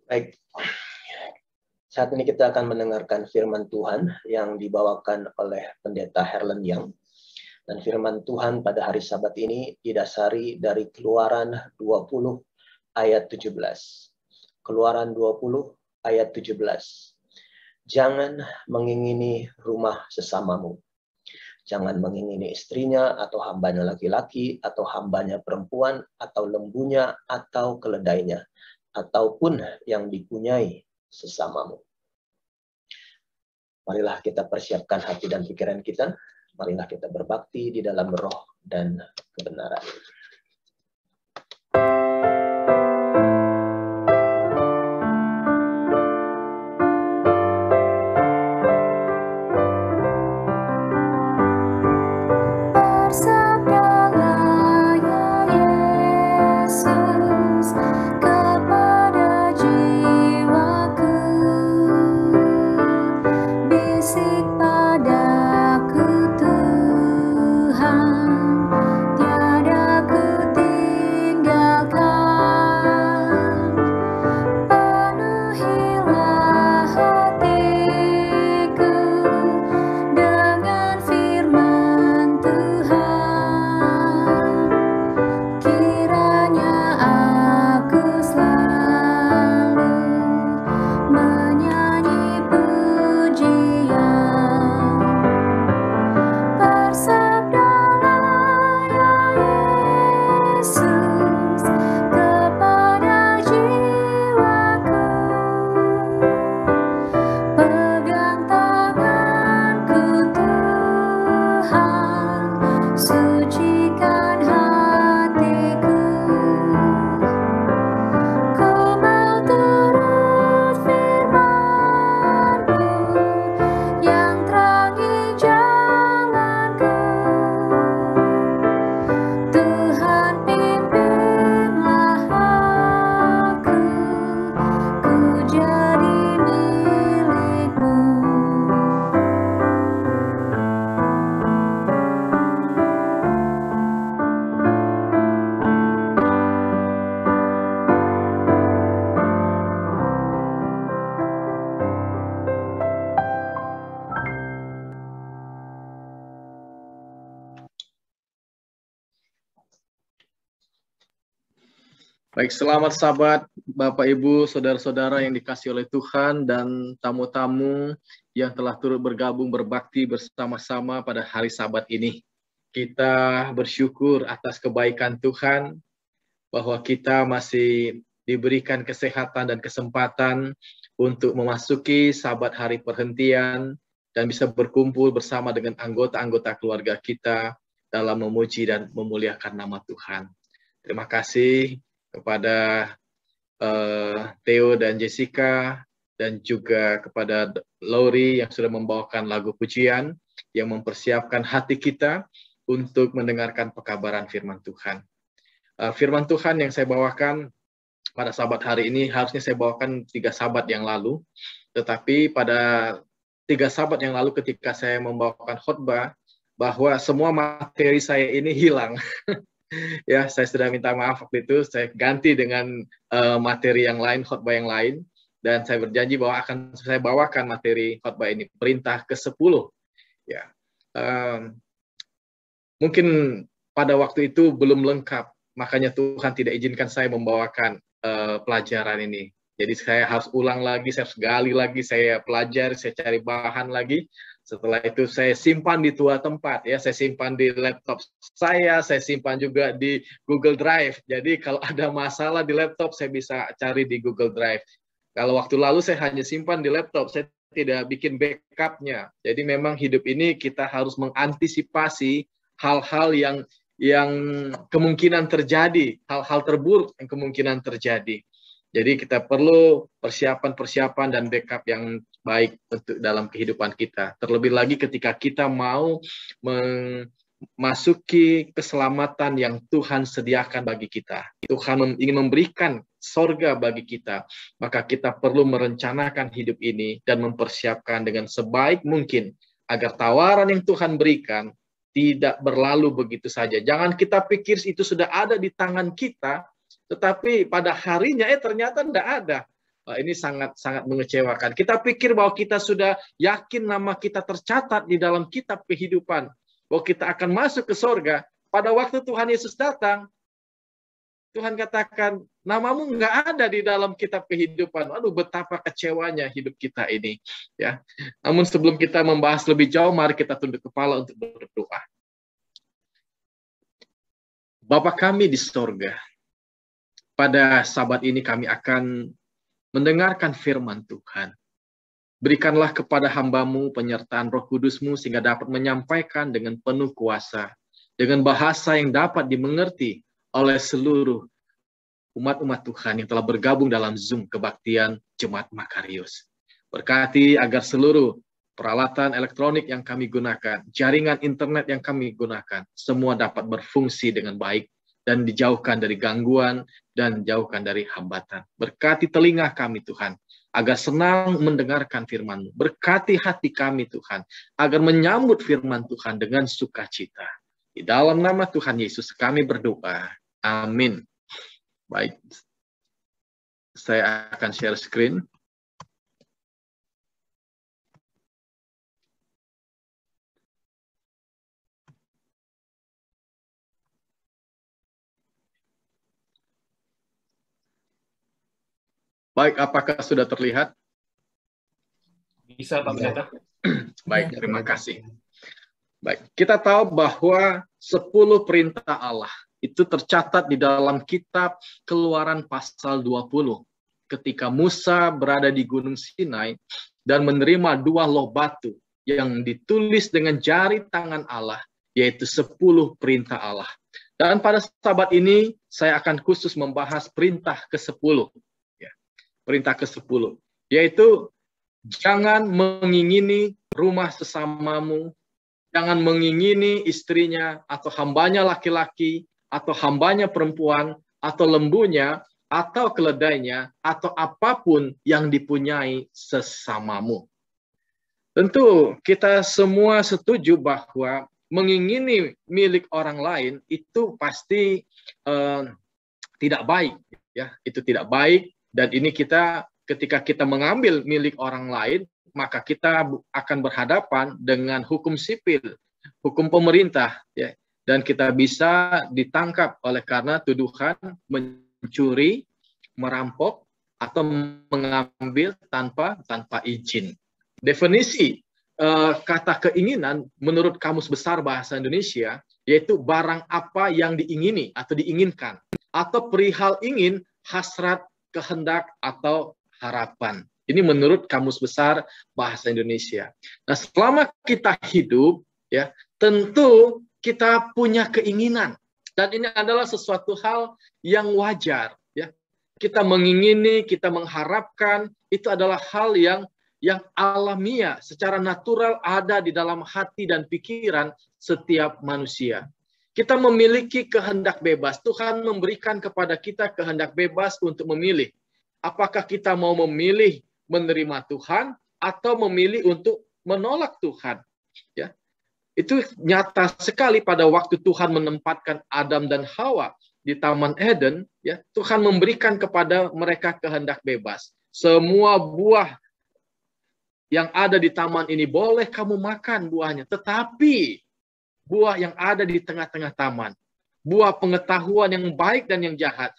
Baik, saat ini kita akan mendengarkan firman Tuhan yang dibawakan oleh Pendeta Herlen Young. Dan firman Tuhan pada hari Sabat ini didasari dari Keluaran 20 ayat 17. Keluaran 20 ayat 17. Jangan mengingini rumah sesamamu. Jangan mengingini istrinya atau hambanya laki-laki atau hambanya perempuan atau lembunya atau keledainya ataupun yang dipunyai sesamamu. Marilah kita persiapkan hati dan pikiran kita. Marilah kita berbakti di dalam roh dan kebenaran. Baik, selamat Sabat Bapak Ibu, saudara-saudara yang dikasihi oleh Tuhan dan tamu-tamu yang telah turut bergabung berbakti bersama-sama pada hari Sabat ini. Kita bersyukur atas kebaikan Tuhan bahwa kita masih diberikan kesehatan dan kesempatan untuk memasuki Sabat hari perhentian dan bisa berkumpul bersama dengan anggota-anggota keluarga kita dalam memuji dan memuliakan nama Tuhan. Terima kasih kepada Theo dan Jessica dan juga kepada Lori yang sudah membawakan lagu pujian yang mempersiapkan hati kita untuk mendengarkan pekabaran firman Tuhan. Firman Tuhan yang saya bawakan pada Sabat hari ini harusnya saya bawakan 3 Sabat yang lalu, tetapi pada 3 Sabat yang lalu ketika saya membawakan khotbah bahwa semua materi saya ini hilang. Ya, saya sudah minta maaf waktu itu, saya ganti dengan materi yang lain, khotbah yang lain, dan saya berjanji bahwa akan saya bawakan materi khotbah ini, perintah ke-10. Ya, mungkin pada waktu itu belum lengkap, makanya Tuhan tidak izinkan saya membawakan pelajaran ini. Jadi saya harus ulang lagi, saya harus gali lagi, saya pelajari, saya cari bahan lagi. Setelah itu saya simpan di 2 tempat, ya. Saya simpan di laptop saya simpan juga di Google Drive. Jadi kalau ada masalah di laptop, saya bisa cari di Google Drive. Kalau waktu lalu saya hanya simpan di laptop, saya tidak bikin backup-nya. Jadi memang hidup ini kita harus mengantisipasi hal-hal yang kemungkinan terjadi, hal-hal terburuk yang kemungkinan terjadi. Jadi kita perlu persiapan-persiapan dan backup yang baik untuk dalam kehidupan kita. Terlebih lagi ketika kita mau memasuki keselamatan yang Tuhan sediakan bagi kita. Tuhan ingin memberikan sorga bagi kita. Maka kita perlu merencanakan hidup ini dan mempersiapkan dengan sebaik mungkin agar tawaran yang Tuhan berikan tidak berlalu begitu saja. Jangan kita pikir itu sudah ada di tangan kita, tetapi pada harinya ternyata tidak ada. Ini sangat mengecewakan. Kita pikir bahwa kita sudah yakin nama kita tercatat di dalam kitab kehidupan, bahwa kita akan masuk ke sorga. Pada waktu Tuhan Yesus datang, Tuhan katakan, namamu nggak ada di dalam kitab kehidupan. Aduh, betapa kecewanya hidup kita ini. Ya. Namun sebelum kita membahas lebih jauh, mari kita tunduk kepala untuk berdoa. Bapa kami di sorga, pada sabat ini kami akan mendengarkan firman Tuhan. Berikanlah kepada hamba-Mu penyertaan Roh Kudus-Mu sehingga dapat menyampaikan dengan penuh kuasa, dengan bahasa yang dapat dimengerti oleh seluruh umat-umat Tuhan yang telah bergabung dalam Zoom kebaktian Jemaat Makarius. Berkati agar seluruh peralatan elektronik yang kami gunakan, jaringan internet yang kami gunakan, semua dapat berfungsi dengan baik dan dijauhkan dari gangguan dan jauhkan dari hambatan. Berkati telinga kami Tuhan, agar senang mendengarkan firman-Mu. Berkati hati kami Tuhan, agar menyambut firman Tuhan dengan sukacita. Di dalam nama Tuhan Yesus kami berdoa. Amin. Baik, saya akan share screen. Baik, apakah sudah terlihat? Bisa, Pak Pendeta. Baik, terima kasih. Baik, kita tahu bahwa 10 perintah Allah itu tercatat di dalam kitab Keluaran pasal 20. Ketika Musa berada di Gunung Sinai dan menerima 2 loh batu yang ditulis dengan jari tangan Allah, yaitu 10 perintah Allah. Dan pada sahabat ini, saya akan khusus membahas perintah ke-10. Perintah ke-10, yaitu jangan mengingini rumah sesamamu, jangan mengingini istrinya, atau hambanya laki-laki, atau hambanya perempuan, atau lembunya, atau keledainya, atau apapun yang dipunyai sesamamu. Tentu kita semua setuju bahwa mengingini milik orang lain itu pasti tidak baik, ya, itu tidak baik. Dan ini ketika kita mengambil milik orang lain, maka kita akan berhadapan dengan hukum sipil, hukum pemerintah, ya. Dan kita bisa ditangkap oleh karena tuduhan mencuri, merampok, atau mengambil tanpa izin. Definisi kata keinginan menurut Kamus Besar Bahasa Indonesia yaitu barang apa yang diingini atau diinginkan, atau perihal ingin, hasrat, kehendak, atau harapan. Ini menurut Kamus Besar Bahasa Indonesia. Nah, selama kita hidup, ya, tentu kita punya keinginan, dan ini adalah sesuatu hal yang wajar, ya. Kita mengingini, kita mengharapkan, itu adalah hal yang alamiah, secara natural ada di dalam hati dan pikiran setiap manusia. Kita memiliki kehendak bebas. Tuhan memberikan kepada kita kehendak bebas untuk memilih. Apakah kita mau memilih menerima Tuhan atau memilih untuk menolak Tuhan? Ya. Itu nyata sekali pada waktu Tuhan menempatkan Adam dan Hawa di Taman Eden. Ya, Tuhan memberikan kepada mereka kehendak bebas. Semua buah yang ada di taman ini boleh kamu makan buahnya. Tetapi buah yang ada di tengah-tengah taman, buah pengetahuan yang baik dan yang jahat,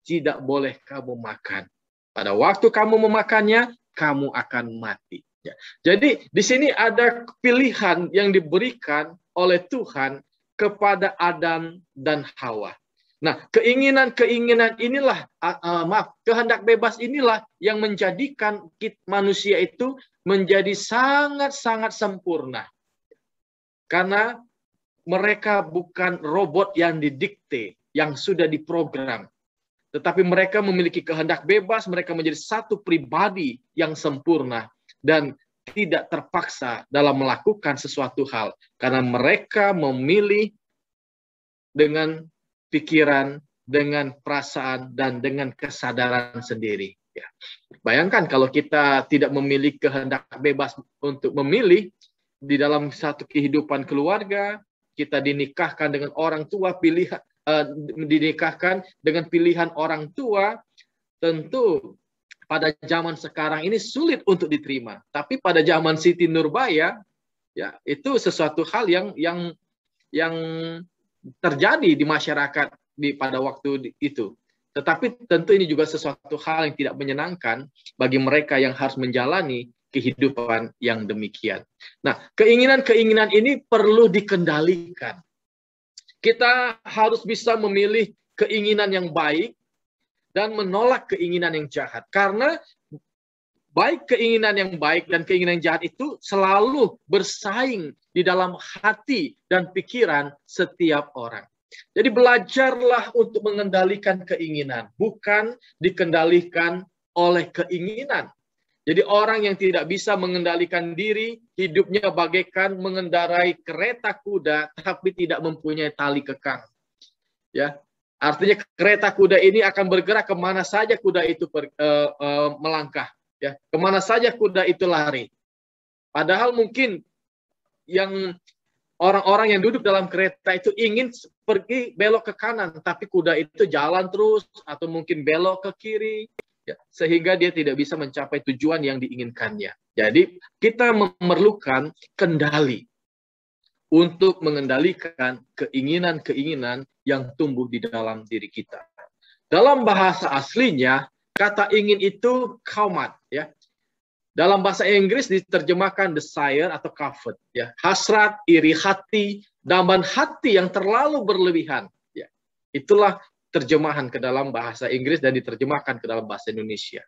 tidak boleh kamu makan. Pada waktu kamu memakannya, kamu akan mati. Ya. Jadi di sini ada pilihan yang diberikan oleh Tuhan kepada Adam dan Hawa. Nah, keinginan-keinginan inilah, kehendak bebas inilah yang menjadikan manusia itu menjadi sangat-sangat sempurna. Karena mereka bukan robot yang didikte, yang sudah diprogram. Tetapi mereka memiliki kehendak bebas, mereka menjadi satu pribadi yang sempurna dan tidak terpaksa dalam melakukan sesuatu hal. Karena mereka memilih dengan pikiran, dengan perasaan, dan dengan kesadaran sendiri. Ya. Bayangkan kalau kita tidak memiliki kehendak bebas untuk memilih di dalam satu kehidupan keluarga, kita dinikahkan dengan orang tua, dinikahkan dengan pilihan orang tua, tentu pada zaman sekarang ini sulit untuk diterima. Tapi pada zaman Siti Nurbaya, ya itu sesuatu hal yang terjadi di masyarakat pada waktu itu. Tetapi tentu ini juga sesuatu hal yang tidak menyenangkan bagi mereka yang harus menjalani kehidupan yang demikian. Nah, keinginan-keinginan ini perlu dikendalikan. Kita harus bisa memilih keinginan yang baik dan menolak keinginan yang jahat. Karena baik keinginan yang baik dan keinginan yang jahat itu selalu bersaing di dalam hati dan pikiran setiap orang. Jadi belajarlah untuk mengendalikan keinginan, bukan dikendalikan oleh keinginan. Jadi orang yang tidak bisa mengendalikan diri, hidupnya bagaikan mengendarai kereta kuda, tapi tidak mempunyai tali kekang. Ya, artinya kereta kuda ini akan bergerak kemana saja kuda itu melangkah. Ya, kemana saja kuda itu lari. Padahal mungkin yang orang-orang yang duduk dalam kereta itu ingin pergi belok ke kanan, tapi kuda itu jalan terus atau mungkin belok ke kiri. Ya, sehingga dia tidak bisa mencapai tujuan yang diinginkannya. Jadi kita memerlukan kendali untuk mengendalikan keinginan-keinginan yang tumbuh di dalam diri kita. Dalam bahasa aslinya, kata ingin itu kaumat, ya. Dalam bahasa Inggris diterjemahkan desire atau covet, ya. Hasrat, iri hati, damban hati yang terlalu berlebihan. Ya. Itulah terjemahan ke dalam bahasa Inggris dan diterjemahkan ke dalam bahasa Indonesia.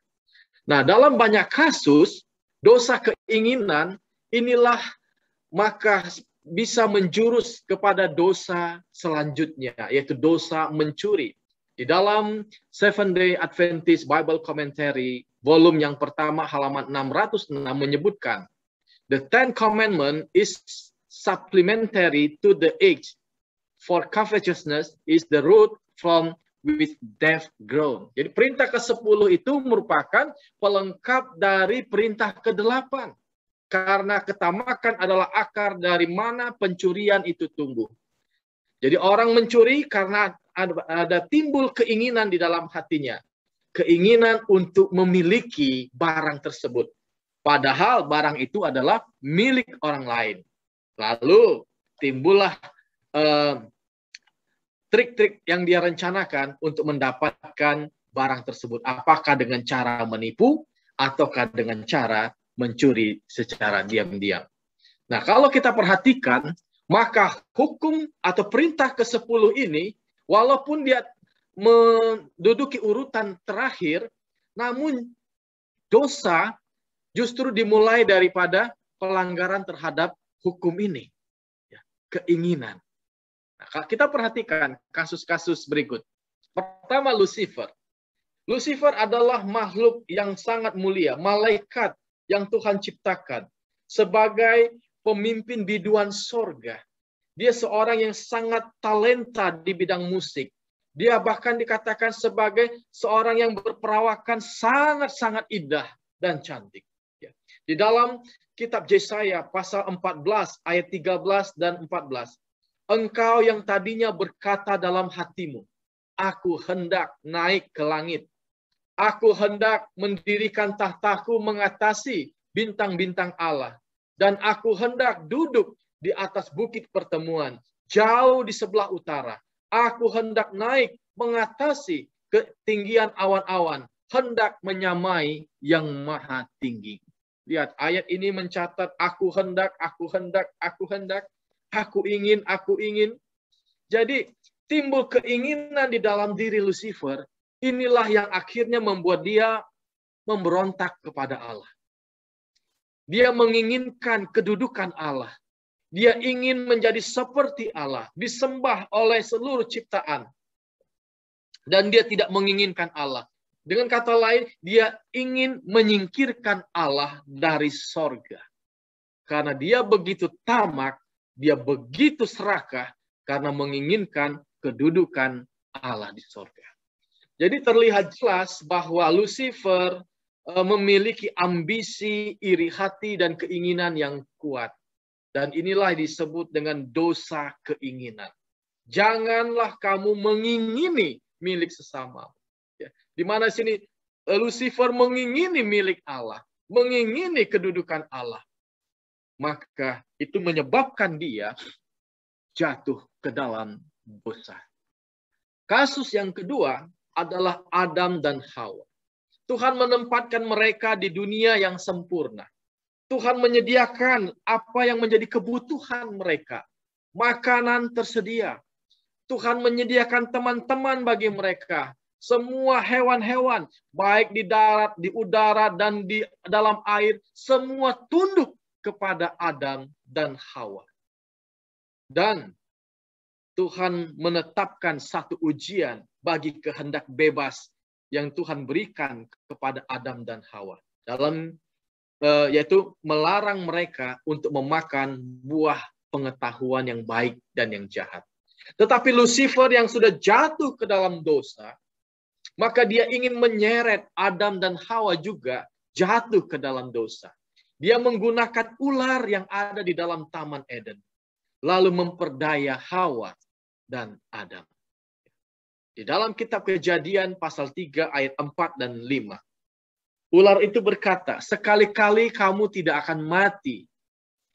Nah, dalam banyak kasus, dosa keinginan inilah maka bisa menjurus kepada dosa selanjutnya, yaitu dosa mencuri. Di dalam Seventh-day Adventist Bible Commentary, volume yang pertama halaman 606 menyebutkan, the Ten Commandments is supplementary to the age, for covetousness is the root from which death grown. Jadi perintah ke-10 itu merupakan pelengkap dari perintah ke-8. Karena ketamakan adalah akar dari mana pencurian itu tumbuh. Jadi orang mencuri karena ada timbul keinginan di dalam hatinya. Keinginan untuk memiliki barang tersebut. Padahal barang itu adalah milik orang lain. Lalu timbullah trik-trik yang dia rencanakan untuk mendapatkan barang tersebut. Apakah dengan cara menipu ataukah dengan cara mencuri secara diam-diam. Nah, kalau kita perhatikan, maka hukum atau perintah ke-10 ini, walaupun dia menduduki urutan terakhir, namun dosa justru dimulai daripada pelanggaran terhadap hukum ini. Ya, keinginan. Nah, kita perhatikan kasus-kasus berikut. Pertama, Lucifer. Lucifer adalah makhluk yang sangat mulia, malaikat yang Tuhan ciptakan sebagai pemimpin biduan sorga. Dia seorang yang sangat talenta di bidang musik. Dia bahkan dikatakan sebagai seorang yang berperawakan sangat-sangat indah dan cantik. Di dalam kitab Yesaya pasal 14 ayat 13 dan 14. Engkau yang tadinya berkata dalam hatimu, aku hendak naik ke langit. Aku hendak mendirikan tahtaku mengatasi bintang-bintang Allah. Dan aku hendak duduk di atas bukit pertemuan, jauh di sebelah utara. Aku hendak naik mengatasi ketinggian awan-awan, hendak menyamai yang maha tinggi. Lihat, ayat ini mencatat aku hendak, aku hendak, aku hendak. Aku ingin, aku ingin. Jadi timbul keinginan di dalam diri Lucifer. Inilah yang akhirnya membuat dia memberontak kepada Allah. Dia menginginkan kedudukan Allah. Dia ingin menjadi seperti Allah. Disembah oleh seluruh ciptaan. Dan dia tidak menginginkan Allah. Dengan kata lain, dia ingin menyingkirkan Allah dari sorga. Karena dia begitu tamak, dia begitu serakah karena menginginkan kedudukan Allah di sorga. Jadi terlihat jelas bahwa Lucifer memiliki ambisi, iri hati, dan keinginan yang kuat. Dan inilah disebut dengan dosa keinginan. Janganlah kamu mengingini milik sesama. Ya, di mana sini Lucifer mengingini milik Allah, mengingini kedudukan Allah, maka itu menyebabkan dia jatuh ke dalam dosa. Kasus yang kedua adalah Adam dan Hawa. Tuhan menempatkan mereka di dunia yang sempurna. Tuhan menyediakan apa yang menjadi kebutuhan mereka. Makanan tersedia. Tuhan menyediakan teman-teman bagi mereka. Semua hewan-hewan, baik di darat, di udara, dan di dalam air, semua tunduk kepada Adam dan Hawa. Dan Tuhan menetapkan satu ujian bagi kehendak bebas yang Tuhan berikan kepada Adam dan Hawa. Yaitu melarang mereka untuk memakan buah pengetahuan yang baik dan yang jahat. Tetapi Lucifer yang sudah jatuh ke dalam dosa, maka dia ingin menyeret Adam dan Hawa juga jatuh ke dalam dosa. Dia menggunakan ular yang ada di dalam Taman Eden, lalu memperdaya Hawa dan Adam. Di dalam kitab Kejadian pasal 3 ayat 4 dan 5. Ular itu berkata, sekali-kali kamu tidak akan mati.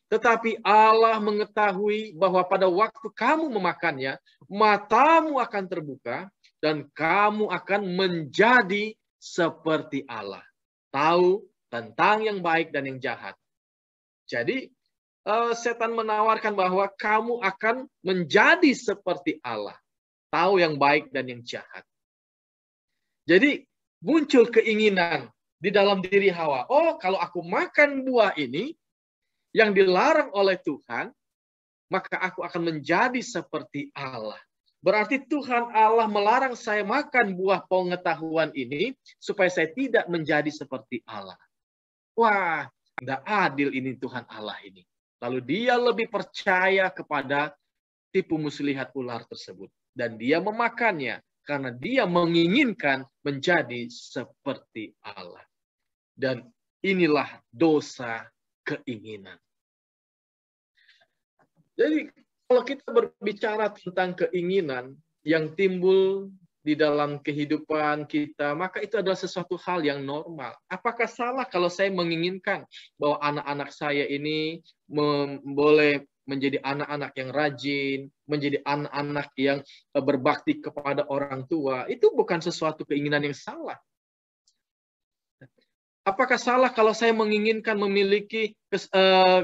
Tetapi Allah mengetahui bahwa pada waktu kamu memakannya, matamu akan terbuka dan kamu akan menjadi seperti Allah. Tahu tentang yang baik dan yang jahat. Jadi setan menawarkan bahwa kamu akan menjadi seperti Allah. Tahu yang baik dan yang jahat. Jadi muncul keinginan di dalam diri Hawa. Oh, kalau aku makan buah ini yang dilarang oleh Tuhan, maka aku akan menjadi seperti Allah. Berarti Tuhan Allah melarang saya makan buah pengetahuan ini supaya saya tidak menjadi seperti Allah. Wah, tidak adil ini Tuhan Allah ini. Lalu dia lebih percaya kepada tipu muslihat ular tersebut. Dan dia memakannya karena dia menginginkan menjadi seperti Allah. Dan inilah dosa keinginan. Jadi kalau kita berbicara tentang keinginan yang timbul di dalam kehidupan kita, maka itu adalah sesuatu hal yang normal. Apakah salah kalau saya menginginkan bahwa anak-anak saya ini boleh menjadi anak-anak yang rajin, menjadi anak-anak yang berbakti kepada orang tua? Itu bukan sesuatu keinginan yang salah. Apakah salah kalau saya menginginkan memiliki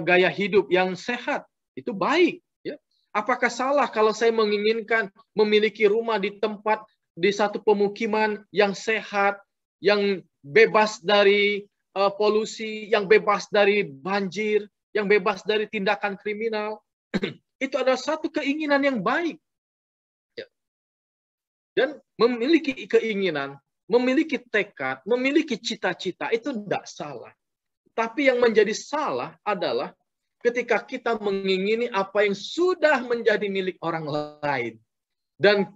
gaya hidup yang sehat? Itu baik. Ya. Apakah salah kalau saya menginginkan memiliki rumah di tempat, di satu pemukiman yang sehat, yang bebas dari polusi, yang bebas dari banjir, yang bebas dari tindakan kriminal? Itu adalah satu keinginan yang baik. Ya. Dan memiliki keinginan, memiliki tekad, memiliki cita-cita, itu tidak salah. Tapi yang menjadi salah adalah ketika kita mengingini apa yang sudah menjadi milik orang lain. Dan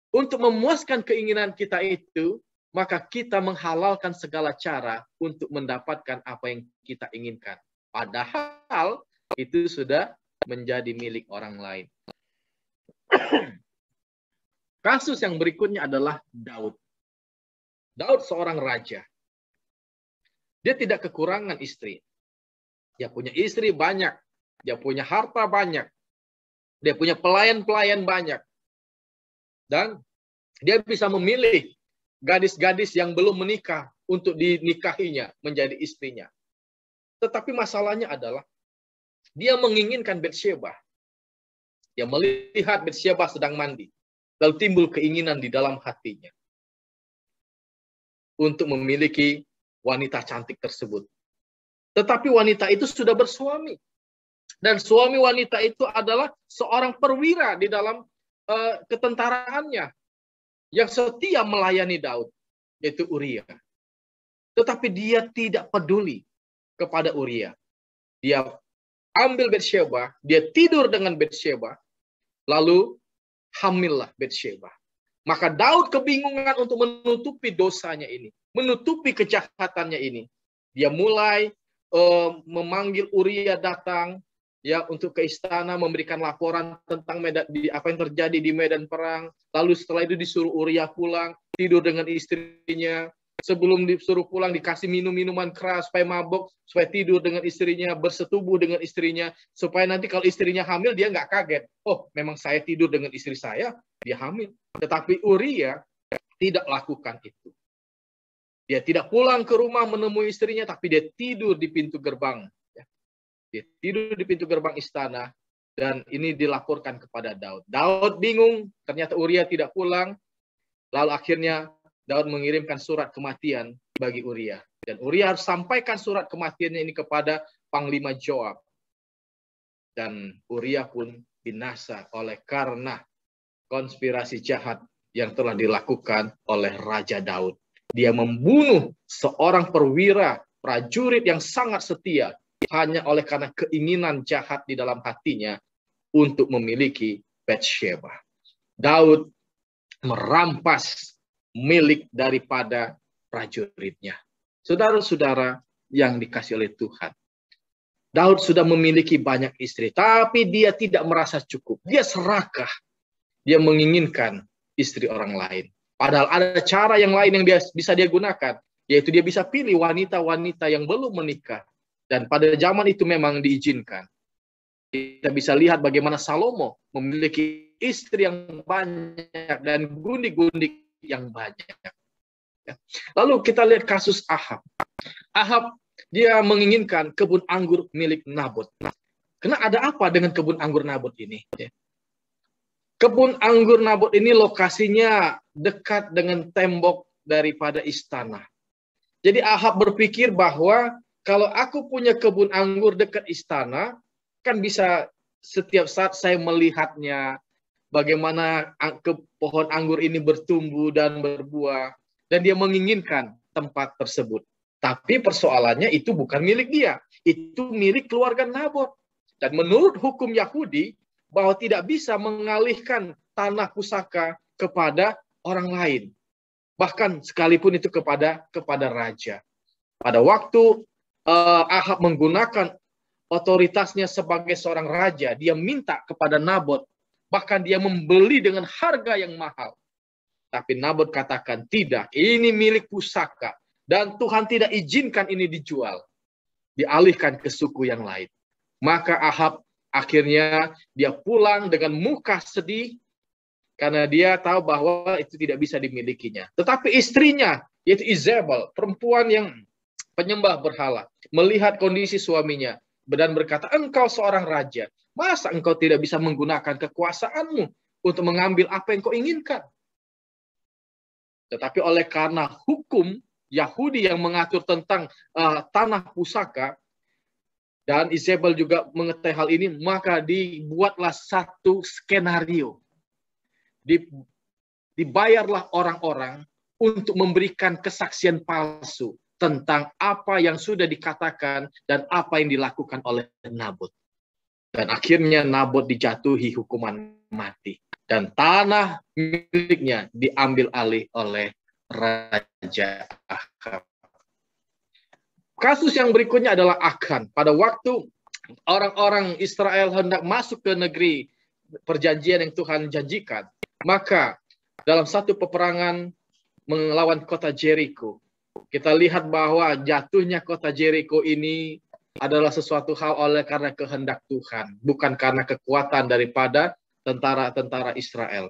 untuk memuaskan keinginan kita itu, maka kita menghalalkan segala cara untuk mendapatkan apa yang kita inginkan. Padahal itu sudah menjadi milik orang lain. Kasus yang berikutnya adalah Daud. Daud seorang raja. Dia tidak kekurangan istri. Dia punya istri banyak. Dia punya harta banyak. Dia punya pelayan-pelayan banyak. Dan dia bisa memilih gadis-gadis yang belum menikah untuk dinikahinya menjadi istrinya. Tetapi masalahnya adalah dia menginginkan Batsyeba. Dia melihat Batsyeba sedang mandi. Lalu timbul keinginan di dalam hatinya untuk memiliki wanita cantik tersebut. Tetapi wanita itu sudah bersuami. Dan suami wanita itu adalah seorang perwira di dalam ketentaraannya yang setia melayani Daud, yaitu Uria. Tetapi dia tidak peduli kepada Uria. Dia ambil Batsyeba, dia tidur dengan Batsyeba, lalu hamillah Batsyeba. Maka Daud kebingungan untuk menutupi dosanya ini, menutupi kejahatannya ini. Dia mulai memanggil Uria datang ya untuk ke istana, memberikan laporan tentang apa yang terjadi di medan perang. Lalu setelah itu disuruh Uria pulang, tidur dengan istrinya. sebelum disuruh pulang dikasih minuman keras supaya mabuk, supaya tidur dengan istrinya, bersetubuh dengan istrinya, supaya nanti kalau istrinya hamil dia nggak kaget. Oh, memang saya tidur dengan istri saya, dia hamil. Tetapi Uria tidak lakukan itu. Dia tidak pulang ke rumah menemui istrinya, tapi dia tidur di pintu gerbang. Dia tidur di pintu gerbang istana, dan ini dilaporkan kepada Daud. Daud bingung, ternyata Uria tidak pulang. Lalu akhirnya Daud mengirimkan surat kematian bagi Uria. Dan Uria harus sampaikan surat kematiannya ini kepada Panglima Joab. Dan Uria pun binasa oleh karena konspirasi jahat yang telah dilakukan oleh Raja Daud. Dia membunuh seorang perwira prajurit yang sangat setia hanya oleh karena keinginan jahat di dalam hatinya untuk memiliki Batsheba. Daud merampas milik daripada prajuritnya. Saudara-saudara yang dikasih oleh Tuhan, Daud sudah memiliki banyak istri, tapi dia tidak merasa cukup. Dia serakah. Dia menginginkan istri orang lain. Padahal ada cara yang lain yang bisa dia gunakan, yaitu dia bisa pilih wanita-wanita yang belum menikah. Dan pada zaman itu memang diizinkan. Kita bisa lihat bagaimana Salomo memiliki istri yang banyak dan gundik-gundik yang banyak. Lalu kita lihat kasus Ahab. Ahab dia menginginkan kebun anggur milik Nabot. Karena ada apa dengan kebun anggur Nabot ini? Kebun anggur Nabot ini lokasinya dekat dengan tembok daripada istana. Jadi Ahab berpikir bahwa kalau aku punya kebun anggur dekat istana, kan bisa setiap saat saya melihatnya, bagaimana pohon anggur ini bertumbuh dan berbuah. Dan dia menginginkan tempat tersebut. Tapi persoalannya itu bukan milik dia. Itu milik keluarga Nabot. Dan menurut hukum Yahudi, bahwa tidak bisa mengalihkan tanah pusaka kepada orang lain. Bahkan sekalipun itu kepada raja. Pada waktu Ahab menggunakan otoritasnya sebagai seorang raja, dia minta kepada Nabot. Bahkan dia membeli dengan harga yang mahal. Tapi Nabot katakan, tidak, ini milik pusaka. Dan Tuhan tidak izinkan ini dijual. Dialihkan ke suku yang lain. Maka Ahab akhirnya dia pulang dengan muka sedih. Karena dia tahu bahwa itu tidak bisa dimilikinya. Tetapi istrinya, yaitu Izebel, perempuan yang penyembah berhala, melihat kondisi suaminya. Dan berkata, engkau seorang raja. Masa engkau tidak bisa menggunakan kekuasaanmu untuk mengambil apa yang kau inginkan? Tetapi oleh karena hukum Yahudi yang mengatur tentang tanah pusaka, dan Izebel juga mengetahui hal ini, maka dibuatlah satu skenario. Dibayarlah orang-orang untuk memberikan kesaksian palsu tentang apa yang sudah dikatakan dan apa yang dilakukan oleh Nabot. Dan akhirnya Nabot dijatuhi hukuman mati. Dan tanah miliknya diambil alih oleh Raja Ahab. Kasus yang berikutnya adalah Akan. Pada waktu orang-orang Israel hendak masuk ke negeri perjanjian yang Tuhan janjikan, maka dalam satu peperangan melawan kota Jericho, kita lihat bahwa jatuhnya kota Jericho ini adalah sesuatu hal oleh karena kehendak Tuhan, bukan karena kekuatan daripada tentara-tentara Israel.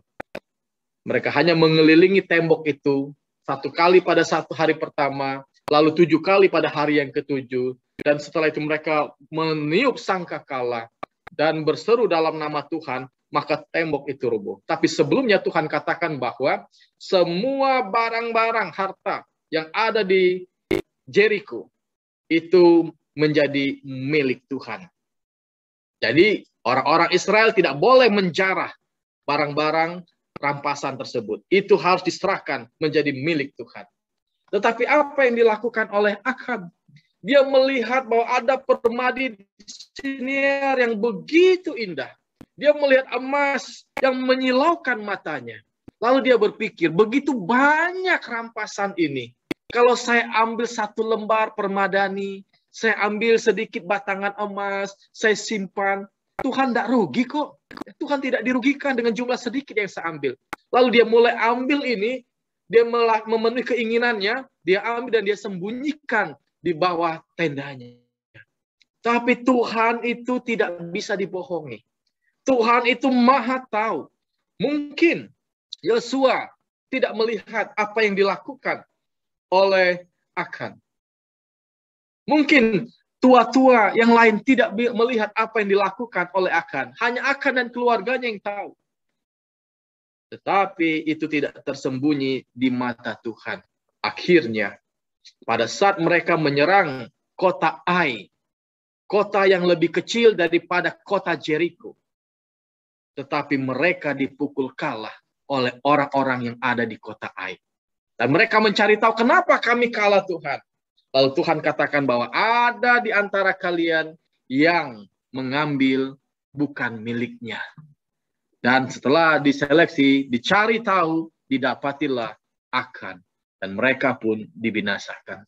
Mereka hanya mengelilingi tembok itu 1 kali pada 1 hari pertama, lalu 7 kali pada hari yang ke-7, dan setelah itu mereka meniup sangkakala dan berseru dalam nama Tuhan, maka tembok itu rubuh. Tapi sebelumnya Tuhan katakan bahwa semua barang-barang harta yang ada di Jericho itu menjadi milik Tuhan. Jadi orang-orang Israel tidak boleh menjarah barang-barang rampasan tersebut. Itu harus diserahkan menjadi milik Tuhan. Tetapi apa yang dilakukan oleh Akan? Dia melihat bahwa ada permadi siniar yang begitu indah. Dia melihat emas yang menyilaukan matanya. Lalu dia berpikir, begitu banyak rampasan ini. Kalau saya ambil 1 lembar permadani, saya ambil sedikit batangan emas, saya simpan, Tuhan tidak rugi kok. Tuhan tidak dirugikan dengan jumlah sedikit yang saya ambil. Lalu dia mulai ambil ini, dia memenuhi keinginannya, dia ambil dan dia sembunyikan di bawah tendanya. Tapi Tuhan itu tidak bisa dibohongi. Tuhan itu maha tahu. Mungkin Yosua tidak melihat apa yang dilakukan oleh Akan. Mungkin tua-tua yang lain tidak melihat apa yang dilakukan oleh Akan. Hanya Akan dan keluarganya yang tahu. Tetapi itu tidak tersembunyi di mata Tuhan. Akhirnya, pada saat mereka menyerang kota Ai, kota yang lebih kecil daripada kota Jericho, tetapi mereka dipukul kalah oleh orang-orang yang ada di kota Ai. Dan mereka mencari tahu, kenapa kami kalah Tuhan? Lalu Tuhan katakan bahwa ada di antara kalian yang mengambil bukan miliknya. Dan setelah diseleksi, dicari tahu, didapatilah Akan. Dan mereka pun dibinasakan.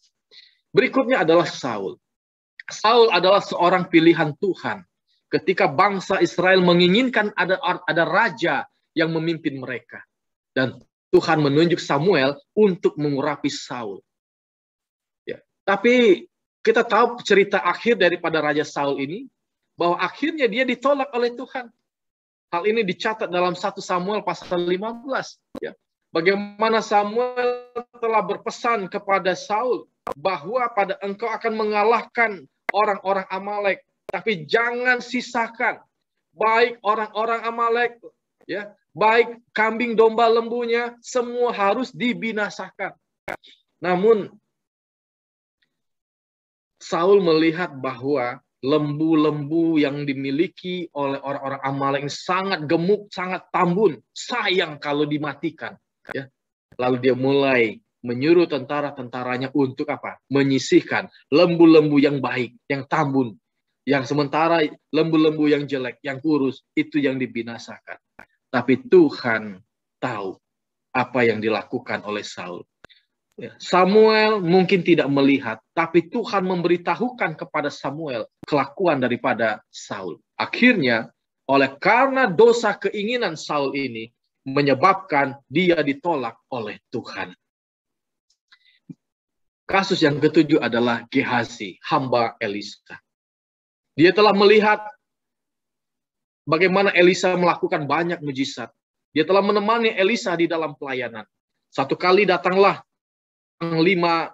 Berikutnya adalah Saul. Saul adalah seorang pilihan Tuhan. Ketika bangsa Israel menginginkan ada raja yang memimpin mereka. Dan Tuhan menunjuk Samuel untuk mengurapi Saul. Ya. Tapi kita tahu cerita akhir daripada Raja Saul ini, bahwa akhirnya dia ditolak oleh Tuhan. Hal ini dicatat dalam 1 Samuel pasal 15. Ya. Bagaimana Samuel telah berpesan kepada Saul bahwa engkau akan mengalahkan orang-orang Amalek, tapi jangan sisakan baik orang-orang Amalek, ya, baik kambing domba lembunya, semua harus dibinasakan. Namun Saul melihat bahwa lembu-lembu yang dimiliki oleh orang-orang Amalek sangat gemuk, sangat tambun. Sayang kalau dimatikan. Ya. Lalu dia mulai menyuruh tentara-tentaranya untuk apa? Menyisihkan lembu-lembu yang baik, yang tambun. Yang sementara lembu-lembu yang jelek, yang kurus, itu yang dibinasakan. Tapi Tuhan tahu apa yang dilakukan oleh Saul. Samuel mungkin tidak melihat, tapi Tuhan memberitahukan kepada Samuel kelakuan daripada Saul. Akhirnya, karena dosa keinginan Saul ini, menyebabkan dia ditolak oleh Tuhan. Kasus yang ketujuh adalah Gehazi, hamba Elisa. Dia telah melihat bagaimana Elisa melakukan banyak mujizat. Dia telah menemani Elisa di dalam pelayanan. Satu kali datanglah 5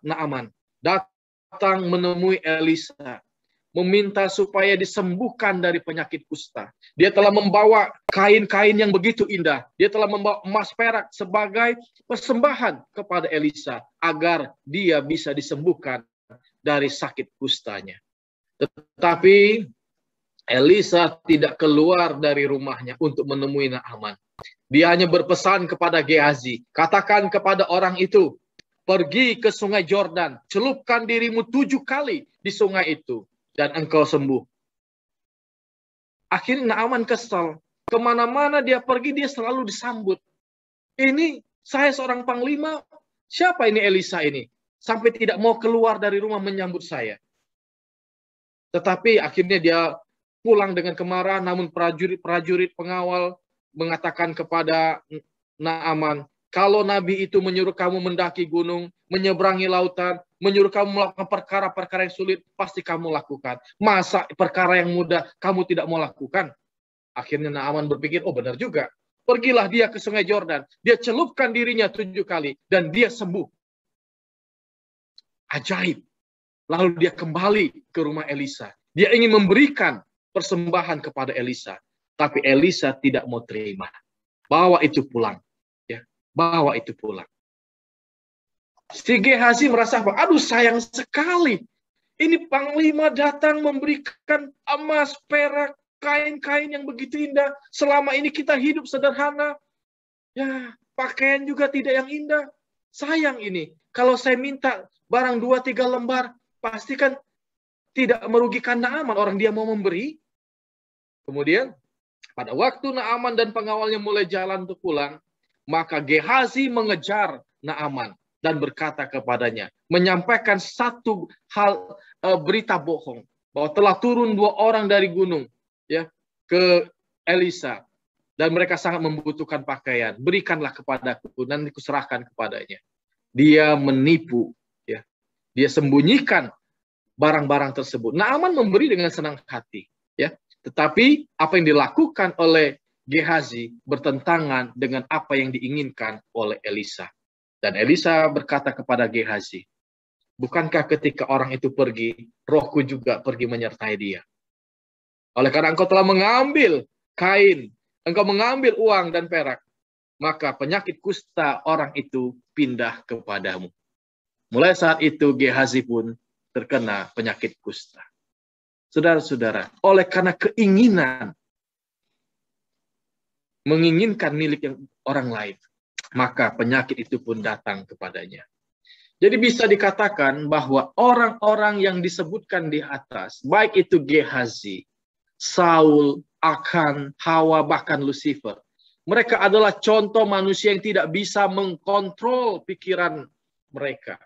Naaman, datang menemui Elisa, meminta supaya disembuhkan dari penyakit kusta. Dia telah membawa kain-kain yang begitu indah. Dia telah membawa emas perak sebagai persembahan kepada Elisa, agar dia bisa disembuhkan dari sakit kustanya. Tetapi Elisa tidak keluar dari rumahnya untuk menemui Naaman. Dia hanya berpesan kepada Gehazi, katakan kepada orang itu, pergi ke sungai Jordan, celupkan dirimu 7 kali di sungai itu, dan engkau sembuh. Akhirnya Naaman kesal. Kemana-mana dia pergi, dia selalu disambut. Ini, saya seorang panglima, siapa ini Elisa ini? Sampai tidak mau keluar dari rumah menyambut saya. Tetapi akhirnya dia pulang dengan kemarahan, namun prajurit pengawal mengatakan kepada Naaman, kalau Nabi itu menyuruh kamu mendaki gunung, menyeberangi lautan, menyuruh kamu melakukan perkara-perkara yang sulit, pasti kamu lakukan. Masa perkara yang mudah kamu tidak mau lakukan? Akhirnya Naaman berpikir, oh benar juga. Pergilah dia ke sungai Jordan. Dia celupkan dirinya 7 kali. Dan dia sembuh. Ajaib. Lalu dia kembali ke rumah Elisa. Dia ingin memberikan persembahan kepada Elisa. Tapi Elisa tidak mau terima. Bawa itu pulang. Bawa itu pulang. Si Gehazi merasa, aduh sayang sekali. Ini panglima datang memberikan emas, perak, kain-kain yang begitu indah. Selama ini kita hidup sederhana. Ya, pakaian juga tidak yang indah. Sayang ini. Kalau saya minta barang 2-3 lembar, pastikan tidak merugikan Naaman. Orang dia mau memberi. Kemudian, pada waktu Naaman dan pengawalnya mulai jalan untuk pulang, maka Gehazi mengejar Naaman dan berkata kepadanya, menyampaikan satu hal berita bohong, bahwa telah turun 2 orang dari gunung, ya, ke Elisa. dan mereka sangat membutuhkan pakaian. Berikanlah kepadaku dan kuserahkan kepadanya. Dia menipu, ya. Dia sembunyikan barang-barang tersebut. Naaman memberi dengan senang hati, ya. Tetapi apa yang dilakukan oleh Gehazi bertentangan dengan apa yang diinginkan oleh Elisa. Dan Elisa berkata kepada Gehazi, bukankah ketika orang itu pergi, rohku juga pergi menyertai dia. Oleh karena engkau telah mengambil kain, engkau mengambil uang dan perak, maka penyakit kusta orang itu pindah kepadamu. Mulai saat itu Gehazi pun terkena penyakit kusta. Saudara-saudara, oleh karena keinginan menginginkan milik yang orang lain, maka penyakit itu pun datang kepadanya. Jadi bisa dikatakan bahwa orang-orang yang disebutkan di atas, baik itu Gehazi, Saul, Akan, Hawa, bahkan Lucifer, mereka adalah contoh manusia yang tidak bisa mengkontrol pikiran mereka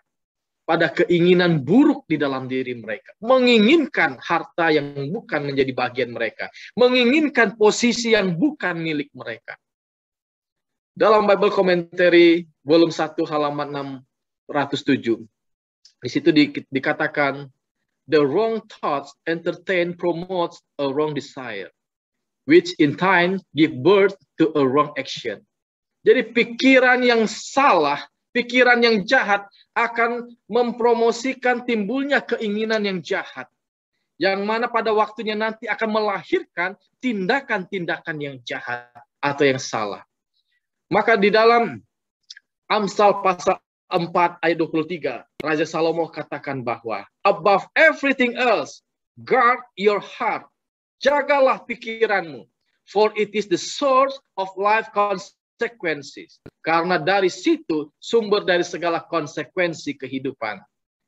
pada keinginan buruk di dalam diri mereka, menginginkan harta yang bukan menjadi bagian mereka, menginginkan posisi yang bukan milik mereka. Dalam Bible Commentary volume 1 halaman 607, di situ dikatakan, the wrong thoughts entertain promotes a wrong desire, which in time give birth to a wrong action. Jadi pikiran yang salah, pikiran yang jahat akan mempromosikan timbulnya keinginan yang jahat, yang mana pada waktunya nanti akan melahirkan tindakan-tindakan yang jahat atau yang salah. Maka di dalam Amsal pasal 4 ayat 23, Raja Salomo katakan bahwa above everything else, guard your heart. Jagalah pikiranmu, for it is the source of life consequences. Karena dari situ sumber dari segala konsekuensi kehidupan.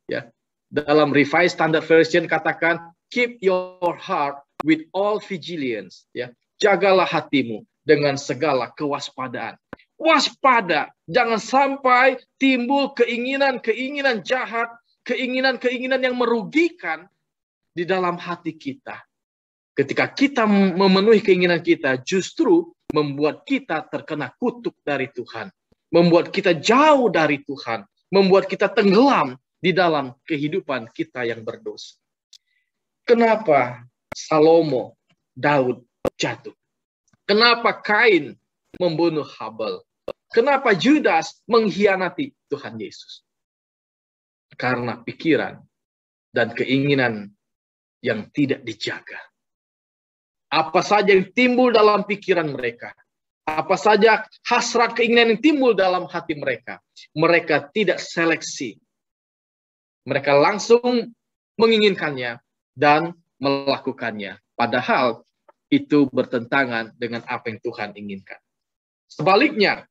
Ya. Dalam Revised Standard Version katakan, keep your heart with all vigilance. Ya. Jagalah hatimu dengan segala kewaspadaan. Waspada, jangan sampai timbul keinginan-keinginan jahat, keinginan-keinginan yang merugikan di dalam hati kita. Ketika kita memenuhi keinginan kita, justru membuat kita terkena kutuk dari Tuhan. Membuat kita jauh dari Tuhan. Membuat kita tenggelam di dalam kehidupan kita yang berdosa. Kenapa Salomo, Daud jatuh? Kenapa Kain membunuh Habel? Kenapa Judas mengkhianati Tuhan Yesus? Karena pikiran dan keinginan yang tidak dijaga. Apa saja yang timbul dalam pikiran mereka, apa saja hasrat keinginan yang timbul dalam hati mereka, mereka tidak seleksi. Mereka langsung menginginkannya dan melakukannya. Padahal itu bertentangan dengan apa yang Tuhan inginkan. Sebaliknya,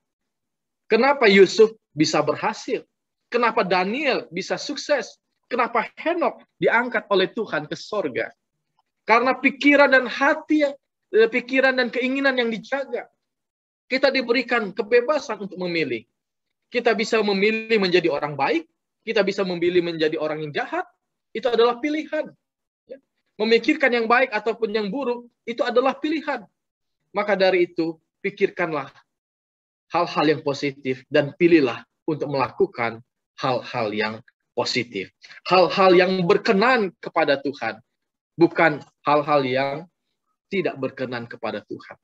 kenapa Yusuf bisa berhasil? Kenapa Daniel bisa sukses? Kenapa Henok diangkat oleh Tuhan ke sorga? Karena pikiran dan hati, pikiran dan keinginan yang dijaga. Kita diberikan kebebasan untuk memilih. Kita bisa memilih menjadi orang baik, kita bisa memilih menjadi orang yang jahat. Itu adalah pilihan. Memikirkan yang baik ataupun yang buruk, itu adalah pilihan. Maka dari itu, pikirkanlah hal-hal yang positif dan pilihlah untuk melakukan hal-hal yang positif. Hal-hal yang berkenan kepada Tuhan, bukan hal-hal yang tidak berkenan kepada Tuhan.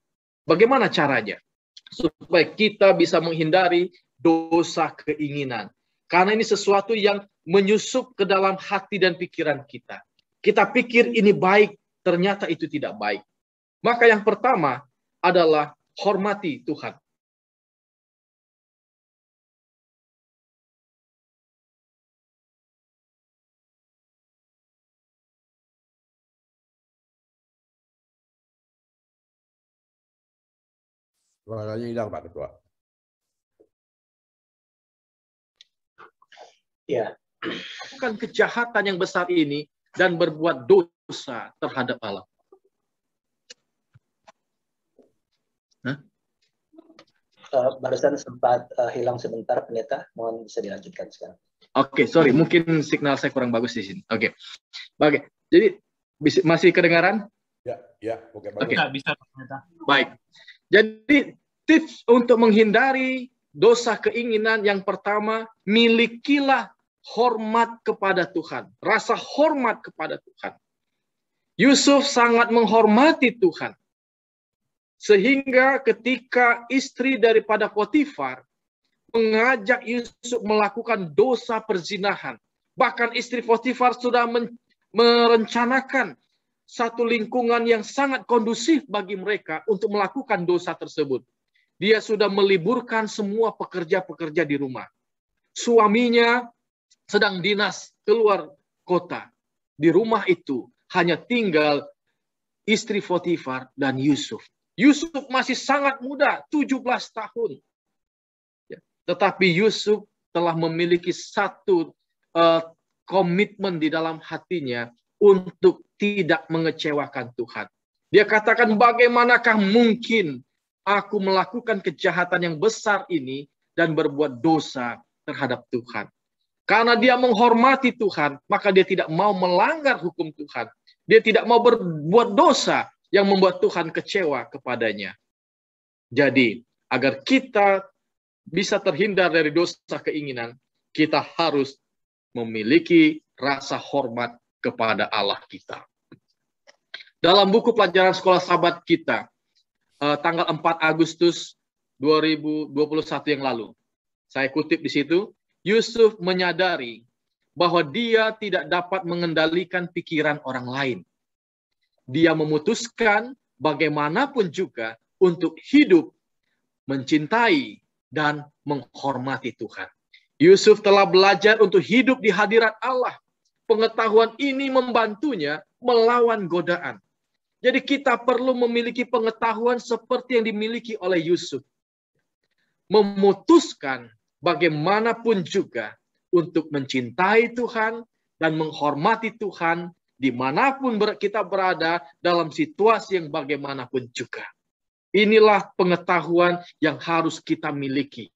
Bagaimana caranya? Supaya kita bisa menghindari dosa keinginan. Karena ini sesuatu yang menyusup ke dalam hati dan pikiran kita. Kita pikir ini baik, ternyata itu tidak baik. Maka yang pertama adalah hormati Tuhan. Suaranya hilang, Pak Ketua. Ya. Bukan kejahatan yang besar ini dan berbuat dosa terhadap Allah. Barusan sempat hilang sebentar, pendeta. Mohon bisa dilanjutkan sekarang. Oke, sorry. Mungkin signal saya kurang bagus di sini. Oke. Jadi masih kedengaran? Ya, oke. Oke. Bisa, pendeta. Baik. Jadi tips untuk menghindari dosa keinginan yang pertama, milikilah hormat kepada Tuhan. Rasa hormat kepada Tuhan. Yusuf sangat menghormati Tuhan. Sehingga ketika istri daripada Potifar mengajak Yusuf melakukan dosa perzinahan. Bahkan istri Potifar sudah merencanakan satu lingkungan yang sangat kondusif bagi mereka untuk melakukan dosa tersebut. Dia sudah meliburkan semua pekerja-pekerja di rumah. Suaminya sedang dinas keluar kota. Di rumah itu hanya tinggal istri Potifar dan Yusuf. Yusuf masih sangat muda, 17 tahun. Tetapi Yusuf telah memiliki satu komitmen di dalam hatinya untuk tidak mengecewakan Tuhan. Dia katakan, bagaimanakah mungkin aku melakukan kejahatan yang besar ini dan berbuat dosa terhadap Tuhan. Karena dia menghormati Tuhan, maka dia tidak mau melanggar hukum Tuhan. Dia tidak mau berbuat dosa yang membuat Tuhan kecewa kepadanya. Jadi, agar kita bisa terhindar dari dosa keinginan, kita harus memiliki rasa hormat kepada Allah kita. Dalam buku pelajaran sekolah sahabat kita, tanggal 4 Agustus 2021 yang lalu, saya kutip di situ, Yusuf menyadari bahwa dia tidak dapat mengendalikan pikiran orang lain. Dia memutuskan bagaimanapun juga untuk hidup, mencintai, dan menghormati Tuhan. Yusuf telah belajar untuk hidup di hadirat Allah. Pengetahuan ini membantunya melawan godaan. Jadi kita perlu memiliki pengetahuan seperti yang dimiliki oleh Yusuf. Memutuskan bagaimanapun juga untuk mencintai Tuhan dan menghormati Tuhan dimanapun kita berada dalam situasi yang bagaimanapun juga. Inilah pengetahuan yang harus kita miliki.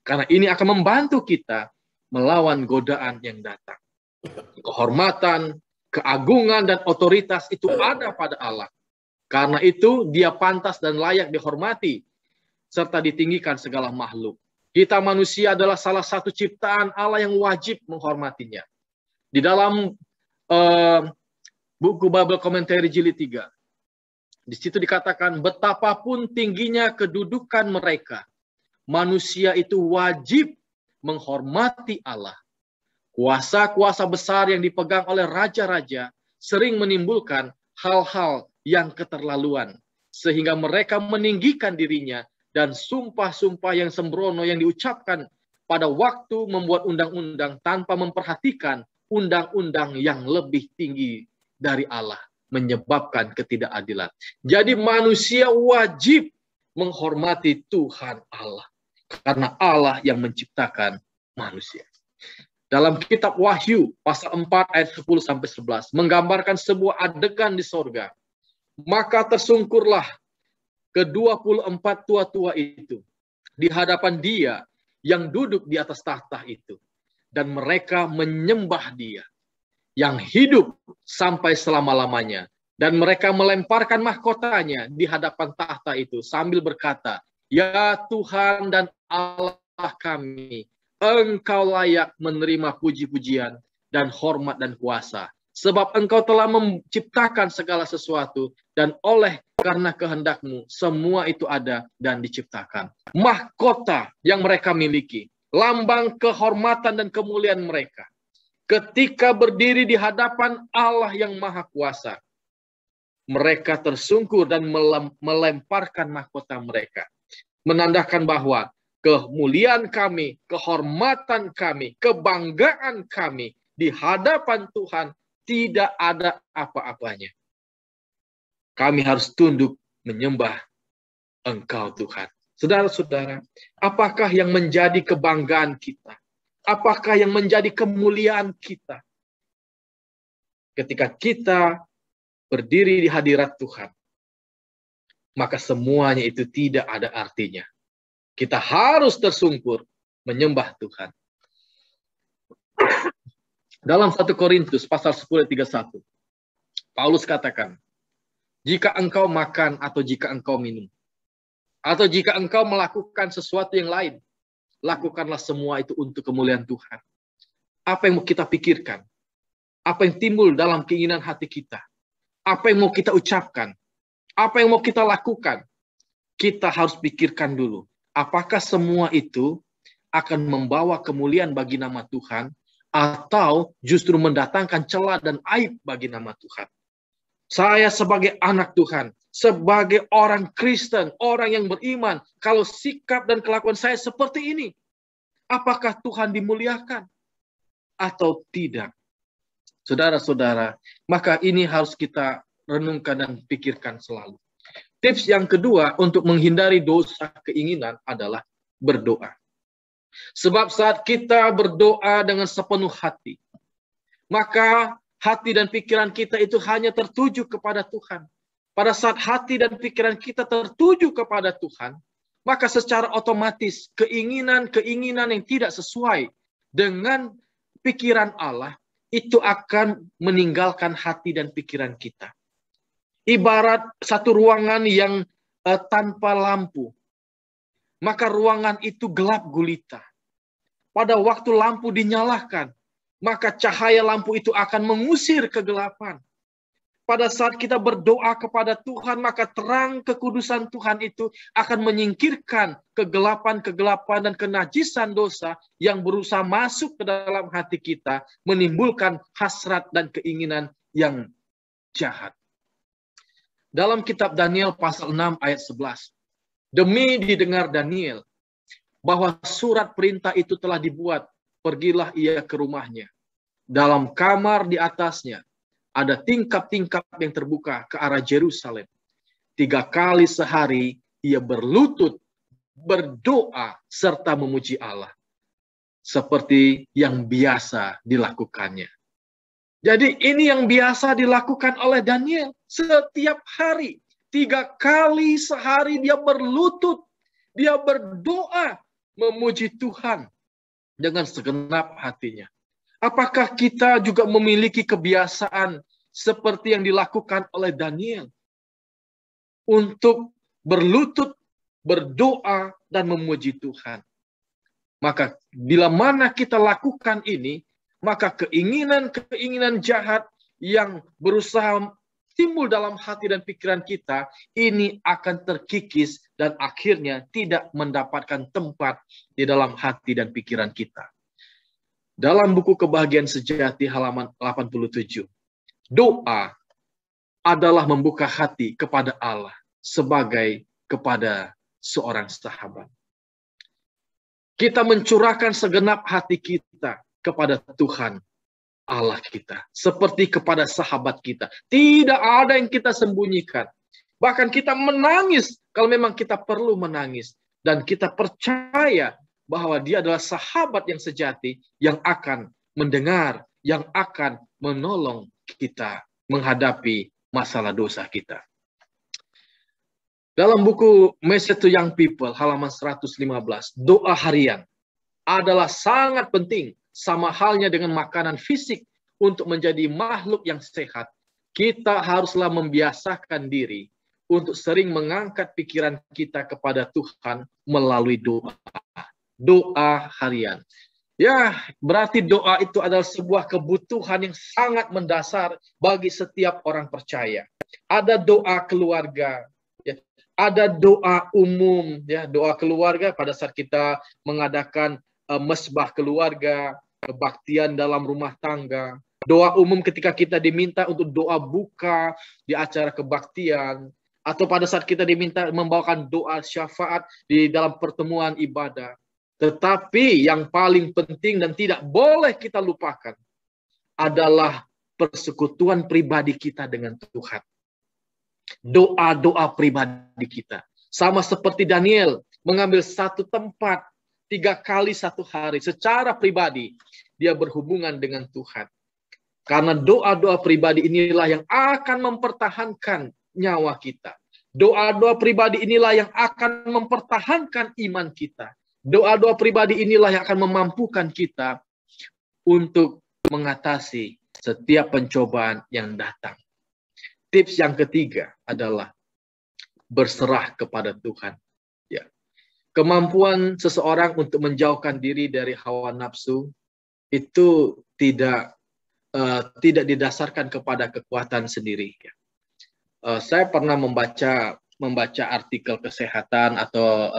Karena ini akan membantu kita melawan godaan yang datang. Kehormatan, keagungan, dan otoritas itu ada pada Allah. Karena itu dia pantas dan layak dihormati, serta ditinggikan segala makhluk. Kita manusia adalah salah satu ciptaan Allah yang wajib menghormatinya. Di dalam buku Bible Commentary Jilid 3, di situ dikatakan, betapapun tingginya kedudukan mereka, manusia itu wajib menghormati Allah. Kuasa-kuasa besar yang dipegang oleh raja-raja sering menimbulkan hal-hal yang keterlaluan, sehingga mereka meninggikan dirinya, dan sumpah-sumpah yang sembrono yang diucapkan pada waktu membuat undang-undang tanpa memperhatikan undang-undang yang lebih tinggi dari Allah, menyebabkan ketidakadilan. Jadi manusia wajib menghormati Tuhan Allah, karena Allah yang menciptakan manusia. Dalam kitab Wahyu pasal 4 ayat 10-11 menggambarkan sebuah adegan di sorga. Maka tersungkurlah ke-24 tua-tua itu di hadapan Dia yang duduk di atas tahta itu, dan mereka menyembah Dia yang hidup sampai selama-lamanya, dan mereka melemparkan mahkotanya di hadapan tahta itu sambil berkata, ya Tuhan dan Allah kami, Engkau layak menerima puji-pujian dan hormat dan kuasa, sebab Engkau telah menciptakan segala sesuatu, dan oleh karena kehendak-Mu semua itu ada dan diciptakan. Mahkota yang mereka miliki, lambang kehormatan dan kemuliaan mereka, ketika berdiri di hadapan Allah yang Maha Kuasa, mereka tersungkur dan melemparkan mahkota mereka, menandakan bahwa kemuliaan kami, kehormatan kami, kebanggaan kami di hadapan Tuhan tidak ada apa-apanya. Kami harus tunduk menyembah Engkau Tuhan. Saudara-saudara, apakah yang menjadi kebanggaan kita? Apakah yang menjadi kemuliaan kita? Ketika kita berdiri di hadirat Tuhan, maka semuanya itu tidak ada artinya. Kita harus tersungkur menyembah Tuhan. Dalam 1 Korintus pasal 10:31, Paulus katakan, jika engkau makan atau jika engkau minum, Atau jika engkau melakukan sesuatu yang lain, lakukanlah semua itu untuk kemuliaan Tuhan. Apa yang mau kita pikirkan? Apa yang timbul dalam keinginan hati kita? Apa yang mau kita ucapkan? Apa yang mau kita lakukan? Kita harus pikirkan dulu. Apakah semua itu akan membawa kemuliaan bagi nama Tuhan, atau justru mendatangkan celah dan aib bagi nama Tuhan? Saya sebagai anak Tuhan, sebagai orang Kristen, orang yang beriman, kalau sikap dan kelakuan saya seperti ini, apakah Tuhan dimuliakan atau tidak? Saudara-saudara, maka ini harus kita renungkan dan pikirkan selalu. Tips yang kedua untuk menghindari dosa keinginan adalah berdoa. Sebab saat kita berdoa dengan sepenuh hati, maka hati dan pikiran kita itu hanya tertuju kepada Tuhan. Pada saat hati dan pikiran kita tertuju kepada Tuhan, maka secara otomatis keinginan-keinginan yang tidak sesuai dengan pikiran Allah itu akan meninggalkan hati dan pikiran kita. Ibarat satu ruangan yang tanpa lampu, maka ruangan itu gelap gulita. Pada waktu lampu dinyalakan, maka cahaya lampu itu akan mengusir kegelapan. Pada saat kita berdoa kepada Tuhan, maka terang kekudusan Tuhan itu akan menyingkirkan kegelapan-kegelapan dan kenajisan dosa yang berusaha masuk ke dalam hati kita, menimbulkan hasrat dan keinginan yang jahat. Dalam kitab Daniel pasal 6 ayat 11, demi didengar Daniel bahwa surat perintah itu telah dibuat, pergilah ia ke rumahnya. Dalam kamar di atasnya ada tingkap-tingkap yang terbuka ke arah Yerusalem. 3 kali sehari ia berlutut, berdoa, serta memuji Allah. Seperti yang biasa dilakukannya. Jadi ini yang biasa dilakukan oleh Daniel. Setiap hari, 3 kali sehari dia berlutut, dia berdoa, memuji Tuhan dengan segenap hatinya. Apakah kita juga memiliki kebiasaan seperti yang dilakukan oleh Daniel untuk berlutut, berdoa, dan memuji Tuhan? Maka bila mana kita lakukan ini, maka keinginan-keinginan jahat yang berusaha timbul dalam hati dan pikiran kita, ini akan terkikis dan akhirnya tidak mendapatkan tempat di dalam hati dan pikiran kita. Dalam buku Kebahagiaan Sejati halaman 87, doa adalah membuka hati kepada Allah sebagai kepada seorang sahabat. Kita mencurahkan segenap hati kita kepada Tuhan Allah kita, seperti kepada sahabat kita. Tidak ada yang kita sembunyikan. Bahkan kita menangis kalau memang kita perlu menangis. Dan kita percaya bahwa dia adalah sahabat yang sejati yang akan mendengar, yang akan menolong kita menghadapi masalah dosa kita. Dalam buku Message to Young People halaman 115, doa harian adalah sangat penting, sama halnya dengan makanan fisik. Untuk menjadi makhluk yang sehat, kita haruslah membiasakan diri untuk sering mengangkat pikiran kita kepada Tuhan melalui doa. Doa harian. Ya, berarti doa itu adalah sebuah kebutuhan yang sangat mendasar bagi setiap orang percaya. Ada doa keluarga, ya. Ada doa umum, ya, doa keluarga pada saat kita mengadakan mesbah keluarga, kebaktian dalam rumah tangga. Doa umum ketika kita diminta untuk doa buka di acara kebaktian, atau pada saat kita diminta membawakan doa syafaat di dalam pertemuan ibadah. Tetapi yang paling penting dan tidak boleh kita lupakan adalah persekutuan pribadi kita dengan Tuhan. Doa-doa pribadi kita. Sama seperti Daniel mengambil satu tempat 3 kali satu hari secara pribadi dia berhubungan dengan Tuhan. Karena doa-doa pribadi inilah yang akan mempertahankan nyawa kita. Doa-doa pribadi inilah yang akan mempertahankan iman kita. Doa-doa pribadi inilah yang akan memampukan kita untuk mengatasi setiap pencobaan yang datang. Tips yang ketiga adalah berserah kepada Tuhan. kemampuan seseorang untuk menjauhkan diri dari hawa nafsu itu tidak didasarkan kepada kekuatan sendiri. Saya pernah membaca artikel kesehatan atau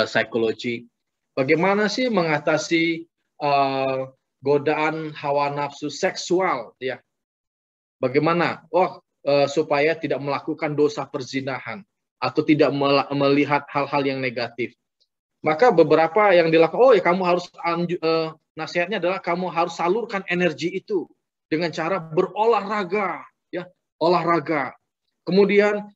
psikologi. Bagaimana sih mengatasi godaan hawa nafsu seksual, ya? Bagaimana? Supaya tidak melakukan dosa perzinahan atau tidak melihat hal-hal yang negatif. Maka beberapa yang dilakukan, kamu harus nasihatnya adalah kamu harus salurkan energi itu dengan cara berolahraga, ya, olahraga. Kemudian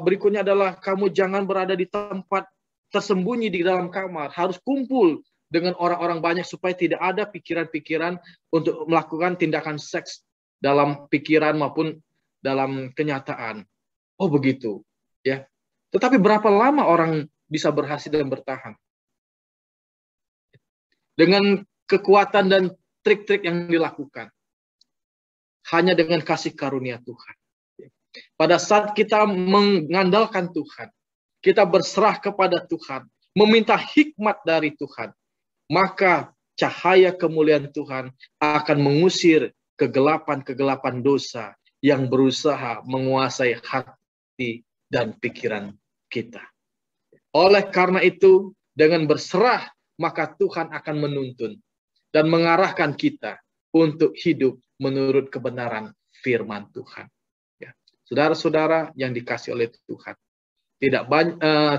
berikutnya adalah kamu jangan berada di tempat tersembunyi di dalam kamar, harus kumpul dengan orang-orang banyak supaya tidak ada pikiran-pikiran untuk melakukan tindakan seks dalam pikiran maupun dalam kenyataan. Oh begitu, ya. Tetapi berapa lama orang bisa berhasil dan bertahan? Dengan kekuatan dan trik-trik yang dilakukan. Hanya dengan kasih karunia Tuhan. Pada saat kita mengandalkan Tuhan, kita berserah kepada Tuhan, meminta hikmat dari Tuhan, maka cahaya kemuliaan Tuhan akan mengusir kegelapan-kegelapan dosa yang berusaha menguasai hati dan pikiran kita. Oleh karena itu, dengan berserah, maka Tuhan akan menuntun dan mengarahkan kita untuk hidup menurut kebenaran firman Tuhan. Ya. Saudara-saudara yang dikasih oleh Tuhan,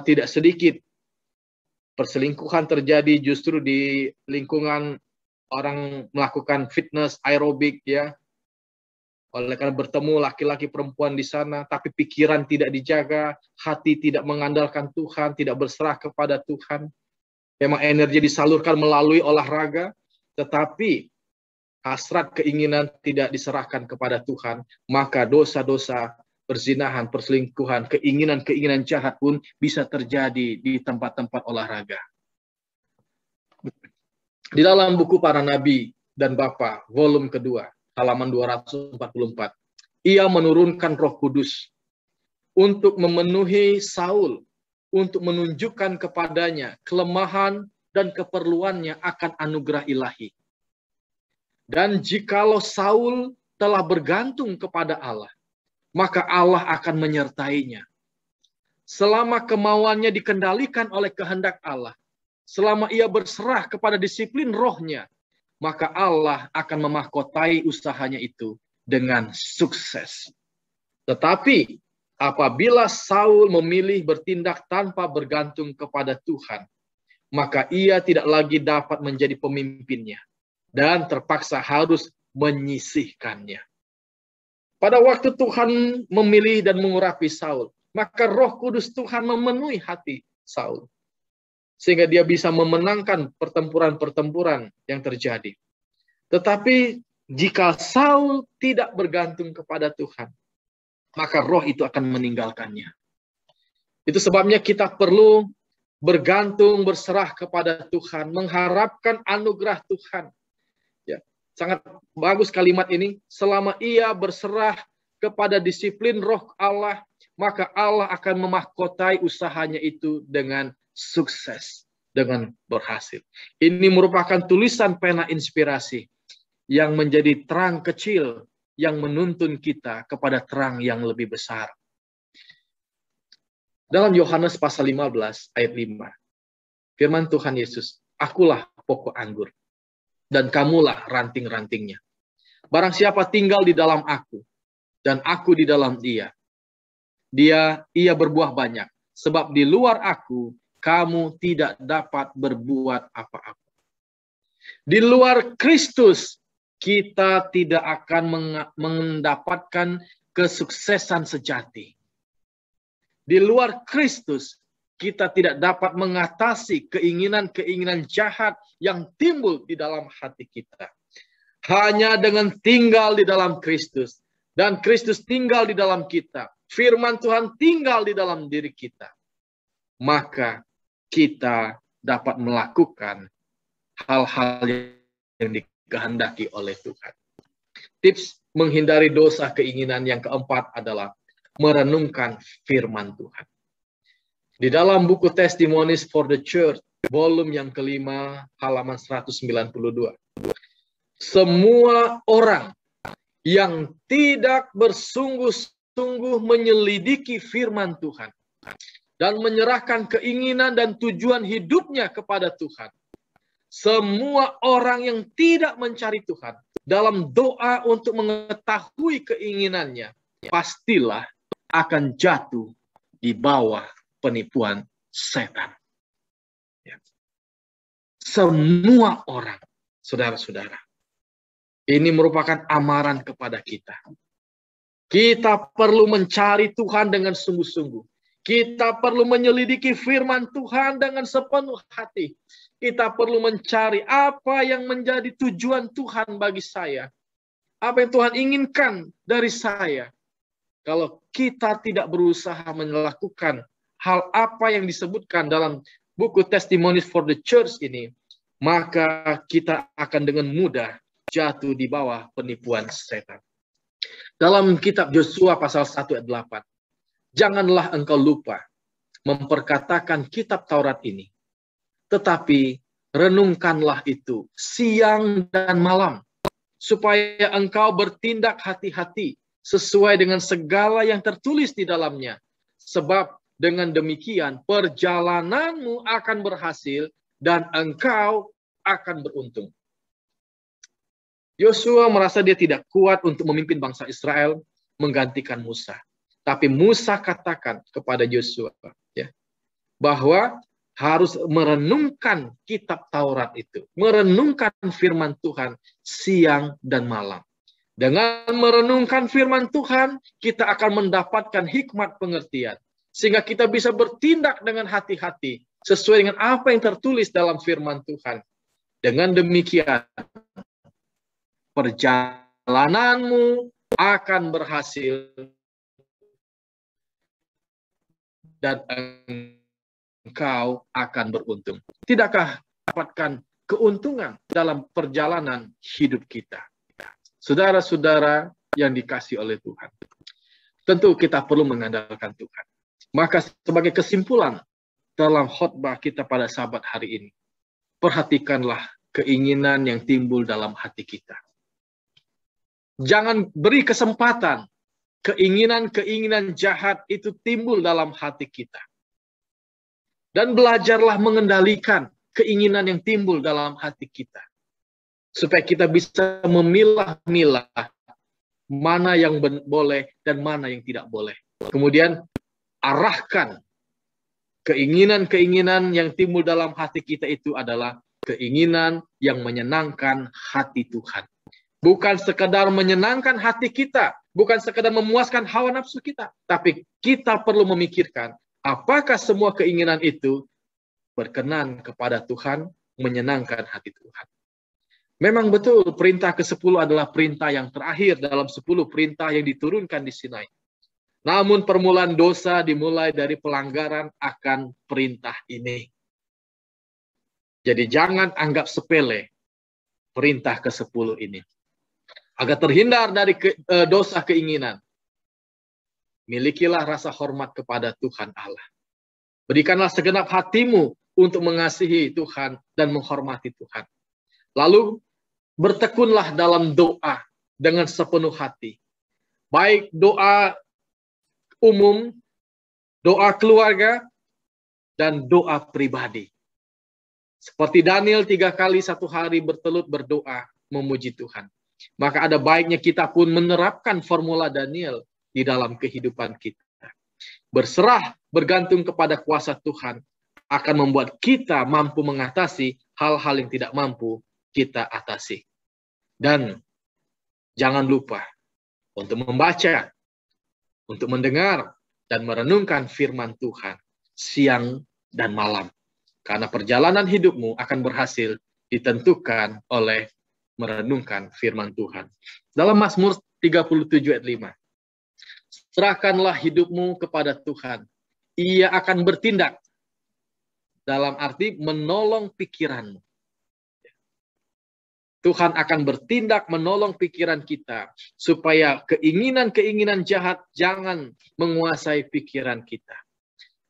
tidak sedikit perselingkuhan terjadi justru di lingkungan orang melakukan fitness aerobik, ya. Oleh karena bertemu laki-laki perempuan di sana, tapi pikiran tidak dijaga, hati tidak mengandalkan Tuhan, tidak berserah kepada Tuhan. Memang energi disalurkan melalui olahraga, tetapi hasrat keinginan tidak diserahkan kepada Tuhan, maka dosa-dosa perzinahan, perselingkuhan, keinginan-keinginan jahat pun bisa terjadi di tempat-tempat olahraga. Di dalam buku Para Nabi dan Bapa, volume kedua, halaman 244, ia menurunkan Roh Kudus untuk memenuhi Saul, untuk menunjukkan kepadanya kelemahan dan keperluannya akan anugerah ilahi. Dan jikalau Saul telah bergantung kepada Allah, maka Allah akan menyertainya. Selama kemauannya dikendalikan oleh kehendak Allah, selama ia berserah kepada disiplin rohnya, maka Allah akan memahkotai usahanya itu dengan sukses. Tetapi apabila Saul memilih bertindak tanpa bergantung kepada Tuhan, maka ia tidak lagi dapat menjadi pemimpinnya dan terpaksa harus menyisihkannya. Pada waktu Tuhan memilih dan mengurapi Saul, maka Roh Kudus Tuhan memenuhi hati Saul, sehingga dia bisa memenangkan pertempuran-pertempuran yang terjadi. Tetapi jika Saul tidak bergantung kepada Tuhan, maka roh itu akan meninggalkannya. Itu sebabnya kita perlu bergantung, berserah kepada Tuhan, mengharapkan anugerah Tuhan. Ya, sangat bagus kalimat ini. Selama ia berserah kepada disiplin roh Allah, maka Allah akan memahkotai usahanya itu dengan sukses, dengan berhasil. Ini merupakan tulisan pena inspirasi yang menjadi terang kecil yang menuntun kita kepada terang yang lebih besar. Dalam Yohanes pasal 15 ayat 5, firman Tuhan Yesus, "Akulah pokok anggur, dan kamulah ranting-rantingnya. Barang siapa tinggal di dalam aku, dan aku di dalam dia, ia berbuah banyak, sebab di luar aku, kamu tidak dapat berbuat apa-apa." Di luar Kristus, kita tidak akan mendapatkan kesuksesan sejati. Di luar Kristus, kita tidak dapat mengatasi keinginan-keinginan jahat yang timbul di dalam hati kita. Hanya dengan tinggal di dalam Kristus, dan Kristus tinggal di dalam kita, firman Tuhan tinggal di dalam diri kita, maka kita dapat melakukan hal-hal yang dikehendaki oleh Tuhan. Tips menghindari dosa keinginan yang keempat adalah merenungkan firman Tuhan. Di dalam buku Testimonies for the Church, volume yang kelima, halaman 192. Semua orang yang tidak bersungguh-sungguh menyelidiki firman Tuhan dan menyerahkan keinginan dan tujuan hidupnya kepada Tuhan. Semua orang yang tidak mencari Tuhan dalam doa untuk mengetahui keinginannya, pastilah akan jatuh di bawah penipuan setan. Ya. Semua orang, saudara-saudara. Ini merupakan amaran kepada kita. Kita perlu mencari Tuhan dengan sungguh-sungguh. Kita perlu menyelidiki firman Tuhan dengan sepenuh hati. Kita perlu mencari apa yang menjadi tujuan Tuhan bagi saya. Apa yang Tuhan inginkan dari saya. Kalau kita tidak berusaha melakukan hal apa yang disebutkan dalam buku Testimonies for the Church ini, maka kita akan dengan mudah jatuh di bawah penipuan setan. Dalam kitab Yosua pasal 1 ayat 8, janganlah engkau lupa memperkatakan kitab Taurat ini, tetapi renungkanlah itu siang dan malam, supaya engkau bertindak hati-hati sesuai dengan segala yang tertulis di dalamnya. Sebab dengan demikian perjalananmu akan berhasil dan engkau akan beruntung. Yosua merasa dia tidak kuat untuk memimpin bangsa Israel menggantikan Musa. Tapi Musa katakan kepada Yosua ya, bahwa harus merenungkan kitab Taurat itu. Merenungkan firman Tuhan siang dan malam. Dengan merenungkan firman Tuhan, kita akan mendapatkan hikmat pengertian. Sehingga kita bisa bertindak dengan hati-hati sesuai dengan apa yang tertulis dalam firman Tuhan. Dengan demikian, perjalananmu akan berhasil dan engkau akan beruntung. Tidakkah dapatkan keuntungan dalam perjalanan hidup kita? Saudara-saudara yang dikasihi oleh Tuhan, tentu kita perlu mengandalkan Tuhan. Maka sebagai kesimpulan dalam khotbah kita pada Sabat hari ini, perhatikanlah keinginan yang timbul dalam hati kita. Jangan beri kesempatan keinginan-keinginan jahat itu timbul dalam hati kita. Dan belajarlah mengendalikan keinginan yang timbul dalam hati kita. Supaya kita bisa memilah-milah mana yang boleh dan mana yang tidak boleh. Kemudian arahkan keinginan-keinginan yang timbul dalam hati kita itu adalah keinginan yang menyenangkan hati Tuhan. Bukan sekadar menyenangkan hati kita, bukan sekadar memuaskan hawa nafsu kita, tapi kita perlu memikirkan apakah semua keinginan itu berkenan kepada Tuhan, menyenangkan hati Tuhan. Memang betul perintah ke-10 adalah perintah yang terakhir dalam 10 perintah yang diturunkan di Sinai. Namun permulaan dosa dimulai dari pelanggaran akan perintah ini. Jadi jangan anggap sepele perintah ke-10 ini. Agar terhindar dari dosa keinginan, milikilah rasa hormat kepada Tuhan Allah. Berikanlah segenap hatimu untuk mengasihi Tuhan dan menghormati Tuhan. Lalu bertekunlah dalam doa dengan sepenuh hati. Baik doa umum, doa keluarga, dan doa pribadi. Seperti Daniel 3 kali satu hari bertelut berdoa memuji Tuhan. Maka ada baiknya kita pun menerapkan formula Daniel di dalam kehidupan kita. Berserah, bergantung kepada kuasa Tuhan akan membuat kita mampu mengatasi hal-hal yang tidak mampu kita atasi. Dan jangan lupa untuk membaca, untuk mendengar, dan merenungkan firman Tuhan siang dan malam. Karena perjalanan hidupmu akan berhasil ditentukan oleh merenungkan firman Tuhan. Dalam Mazmur 37 ayat 5. Serahkanlah hidupmu kepada Tuhan. Ia akan bertindak. Dalam arti menolong pikiranmu. Tuhan akan bertindak menolong pikiran kita. Supaya keinginan-keinginan jahat jangan menguasai pikiran kita.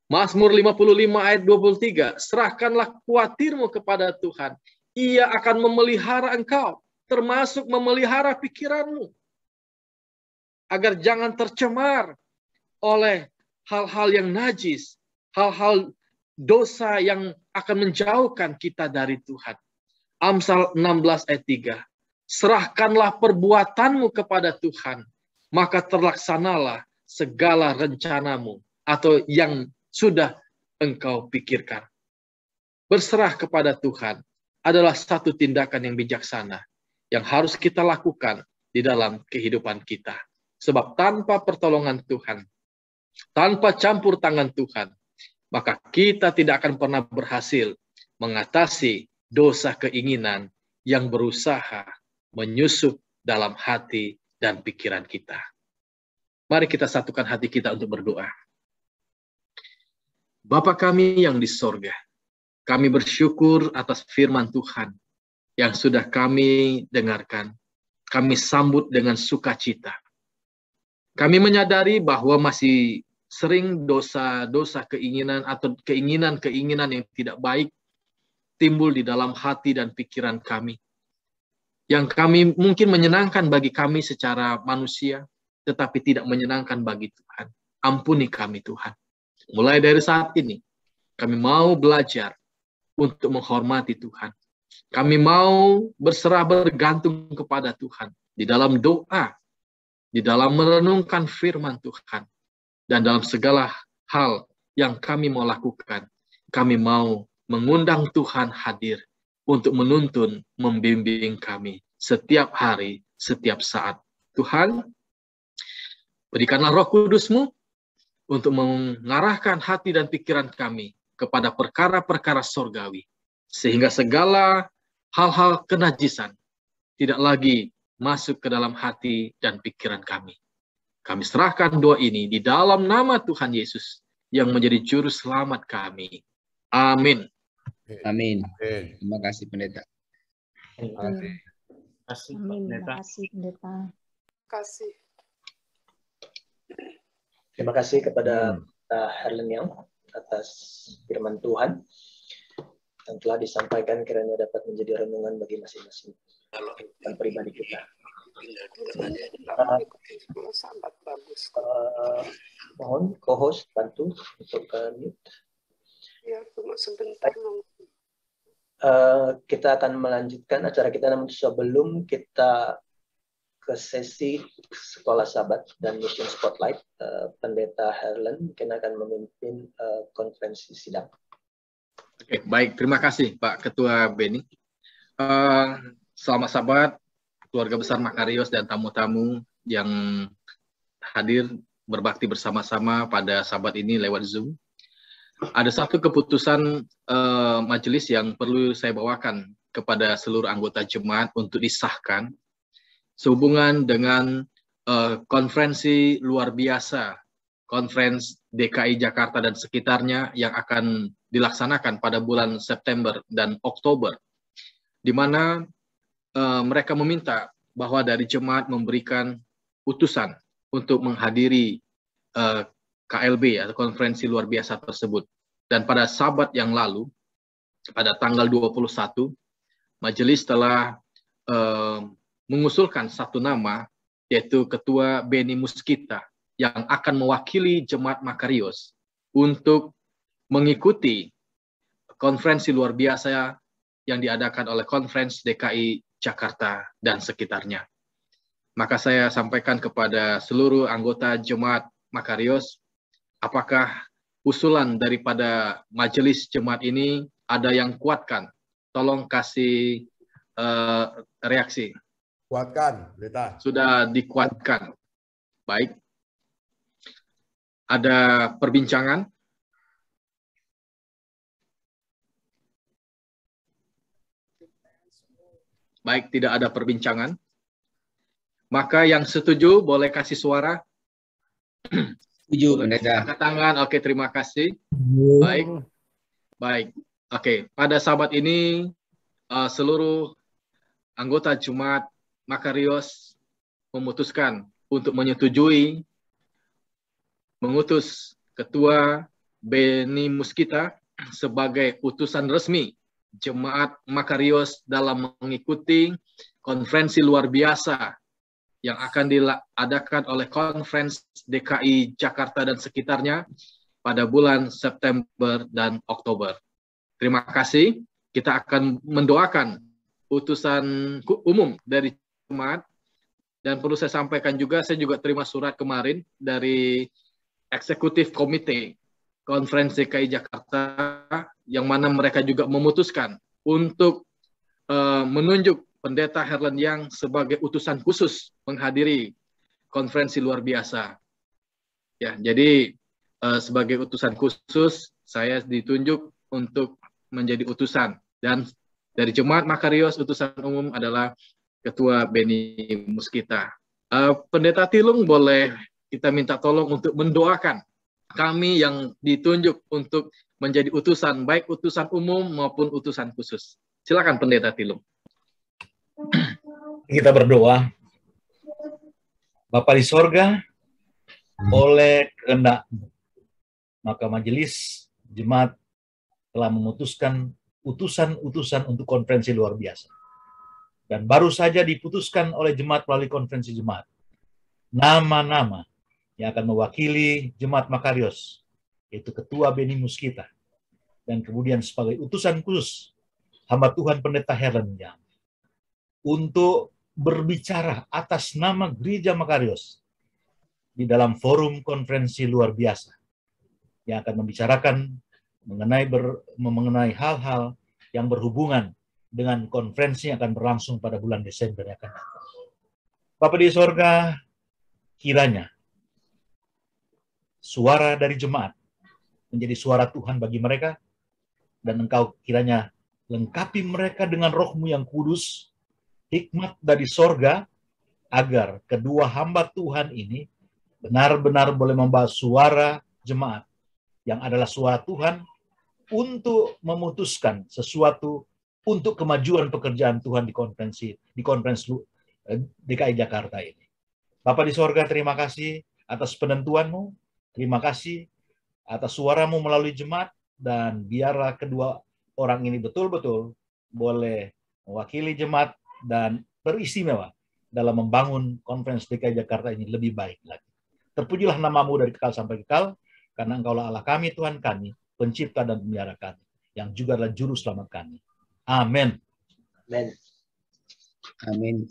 Mazmur 55 ayat 23, serahkanlah khawatirmu kepada Tuhan. Ia akan memelihara engkau, termasuk memelihara pikiranmu, agar jangan tercemar oleh hal-hal yang najis, hal-hal dosa yang akan menjauhkan kita dari Tuhan. Amsal 16 ayat 3, serahkanlah perbuatanmu kepada Tuhan, maka terlaksanalah segala rencanamu atau yang sudah engkau pikirkan. Berserah kepada Tuhan adalah satu tindakan yang bijaksana yang harus kita lakukan di dalam kehidupan kita. Sebab tanpa pertolongan Tuhan, tanpa campur tangan Tuhan, maka kita tidak akan pernah berhasil mengatasi dosa keinginan yang berusaha menyusup dalam hati dan pikiran kita. Mari kita satukan hati kita untuk berdoa. Bapa kami yang di sorga, kami bersyukur atas firman Tuhan yang sudah kami dengarkan. Kami sambut dengan sukacita. Kami menyadari bahwa masih sering dosa-dosa keinginan atau keinginan-keinginan yang tidak baik timbul di dalam hati dan pikiran kami. Yang kami mungkin menyenangkan bagi kami secara manusia, tetapi tidak menyenangkan bagi Tuhan. Ampuni kami Tuhan. Mulai dari saat ini, kami mau belajar untuk menghormati Tuhan. Kami mau berserah bergantung kepada Tuhan di dalam doa, di dalam merenungkan firman Tuhan, dan dalam segala hal yang kami mau lakukan. Kami mau mengundang Tuhan hadir untuk menuntun, membimbing kami setiap hari, setiap saat. Tuhan, berikanlah Roh Kudus-Mu untuk mengarahkan hati dan pikiran kami kepada perkara-perkara sorgawi, sehingga segala hal-hal kenajisan tidak lagi masuk ke dalam hati dan pikiran kami. Kami serahkan doa ini di dalam nama Tuhan Yesus yang menjadi juru selamat kami. Amin. Amin. Terima kasih pendeta. Terima kasih. Terima kasih pendeta. Kasih. Terima kasih kepada Herlen Yang atas firman Tuhan yang telah disampaikan, kiranya dapat menjadi renungan bagi masing-masing dan pribadi kita. Sangat bagus. Mohon co-host bantu untuk mute. Ya, cuma sebentar. Kita akan melanjutkan acara kita, namun sebelum kita ke sesi Sekolah Sabat dan Mission Spotlight, Pendeta Herlen mungkin akan memimpin konferensi sidang. Oke, baik. Terima kasih Pak Ketua Beni. Selamat Sabat, keluarga besar Makarios dan tamu-tamu yang hadir berbakti bersama-sama pada Sabat ini lewat Zoom. Ada satu keputusan majelis yang perlu saya bawakan kepada seluruh anggota jemaat untuk disahkan sehubungan dengan konferensi luar biasa, konferensi DKI Jakarta dan sekitarnya yang akan dilaksanakan pada bulan September dan Oktober, di mana mereka meminta bahwa dari jemaat memberikan utusan untuk menghadiri KLB atau konferensi luar biasa tersebut. Dan pada Sabat yang lalu, pada tanggal 21, majelis telah mengusulkan satu nama, yaitu Ketua Beni Muskita, yang akan mewakili Jemaat Makarios untuk mengikuti konferensi luar biasa yang diadakan oleh Konferensi DKI Jakarta dan sekitarnya. Maka saya sampaikan kepada seluruh anggota Jemaat Makarios, apakah usulan daripada majelis jemaat ini ada yang kuatkan? Tolong kasih reaksi. Kuatkan, Pendeta. Sudah dikuatkan. Baik. Ada perbincangan? Baik, tidak ada perbincangan. Maka yang setuju boleh kasih suara. Setuju, Pendeta. Angkat tangan. Oke, terima kasih. Baik. Baik. Oke, pada Sabat ini seluruh anggota Jemaat Makarios memutuskan untuk menyetujui mengutus Ketua Beni Muskita sebagai utusan resmi Jemaat Makarios dalam mengikuti konferensi luar biasa yang akan diadakan oleh Conference DKI Jakarta dan sekitarnya pada bulan September dan Oktober. Terima kasih. Kita akan mendoakan utusan umum dari jemaat. Dan perlu saya sampaikan juga, saya juga terima surat kemarin dari Eksekutif Komite Konferensi DKI Jakarta, yang mana mereka juga memutuskan untuk menunjuk Pendeta Herlen Yang sebagai utusan khusus menghadiri konferensi luar biasa. Ya, jadi sebagai utusan khusus, saya ditunjuk untuk menjadi utusan. Dan dari Jemaat Makarios, utusan umum adalah Ketua Beni Muskita. Pendeta Tilung, boleh kita minta tolong untuk mendoakan kami yang ditunjuk untuk menjadi utusan, baik utusan umum maupun utusan khusus. Silakan Pendeta Tilung. Kita berdoa. Bapa di sorga, oleh kehendak-Mu, maka majelis jemaat telah memutuskan utusan-utusan untuk konferensi luar biasa. Dan baru saja diputuskan oleh jemaat melalui konferensi jemaat nama-nama yang akan mewakili jemaat Makarios, yaitu Ketua Beni Muskita, dan kemudian sebagai utusan khusus hamba Tuhan Pendeta Herlen Yang untuk berbicara atas nama Gereja Makarios di dalam forum konferensi luar biasa yang akan membicarakan mengenai hal-hal yang berhubungan dengan konferensi yang akan berlangsung pada bulan Desember yang akan datang. Bapa di sorga, kiranya suara dari jemaat menjadi suara Tuhan bagi mereka, dan Engkau kiranya lengkapi mereka dengan Roh-Mu yang kudus, hikmat dari sorga, agar kedua hamba Tuhan ini benar-benar boleh membawa suara jemaat yang adalah suara Tuhan untuk memutuskan sesuatu untuk kemajuan pekerjaan Tuhan di konferensi DKI Jakarta ini. Bapa di sorga, terima kasih atas penentuan-Mu, terima kasih atas suara-Mu melalui jemaat, dan biarlah kedua orang ini betul-betul boleh mewakili jemaat dan beristimewa dalam membangun konferensi DKI Jakarta ini lebih baik lagi. Terpujilah nama-Mu dari kekal sampai kekal, karena Engkaulah Allah kami, Tuhan kami, pencipta dan pemelihara kami, yang juga adalah juru selamat kami. Amin. Amin. Amin.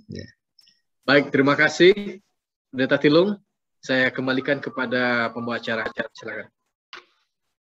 Baik, terima kasih Pendeta Tilung. Saya kembalikan kepada pembawa acara. Silakan.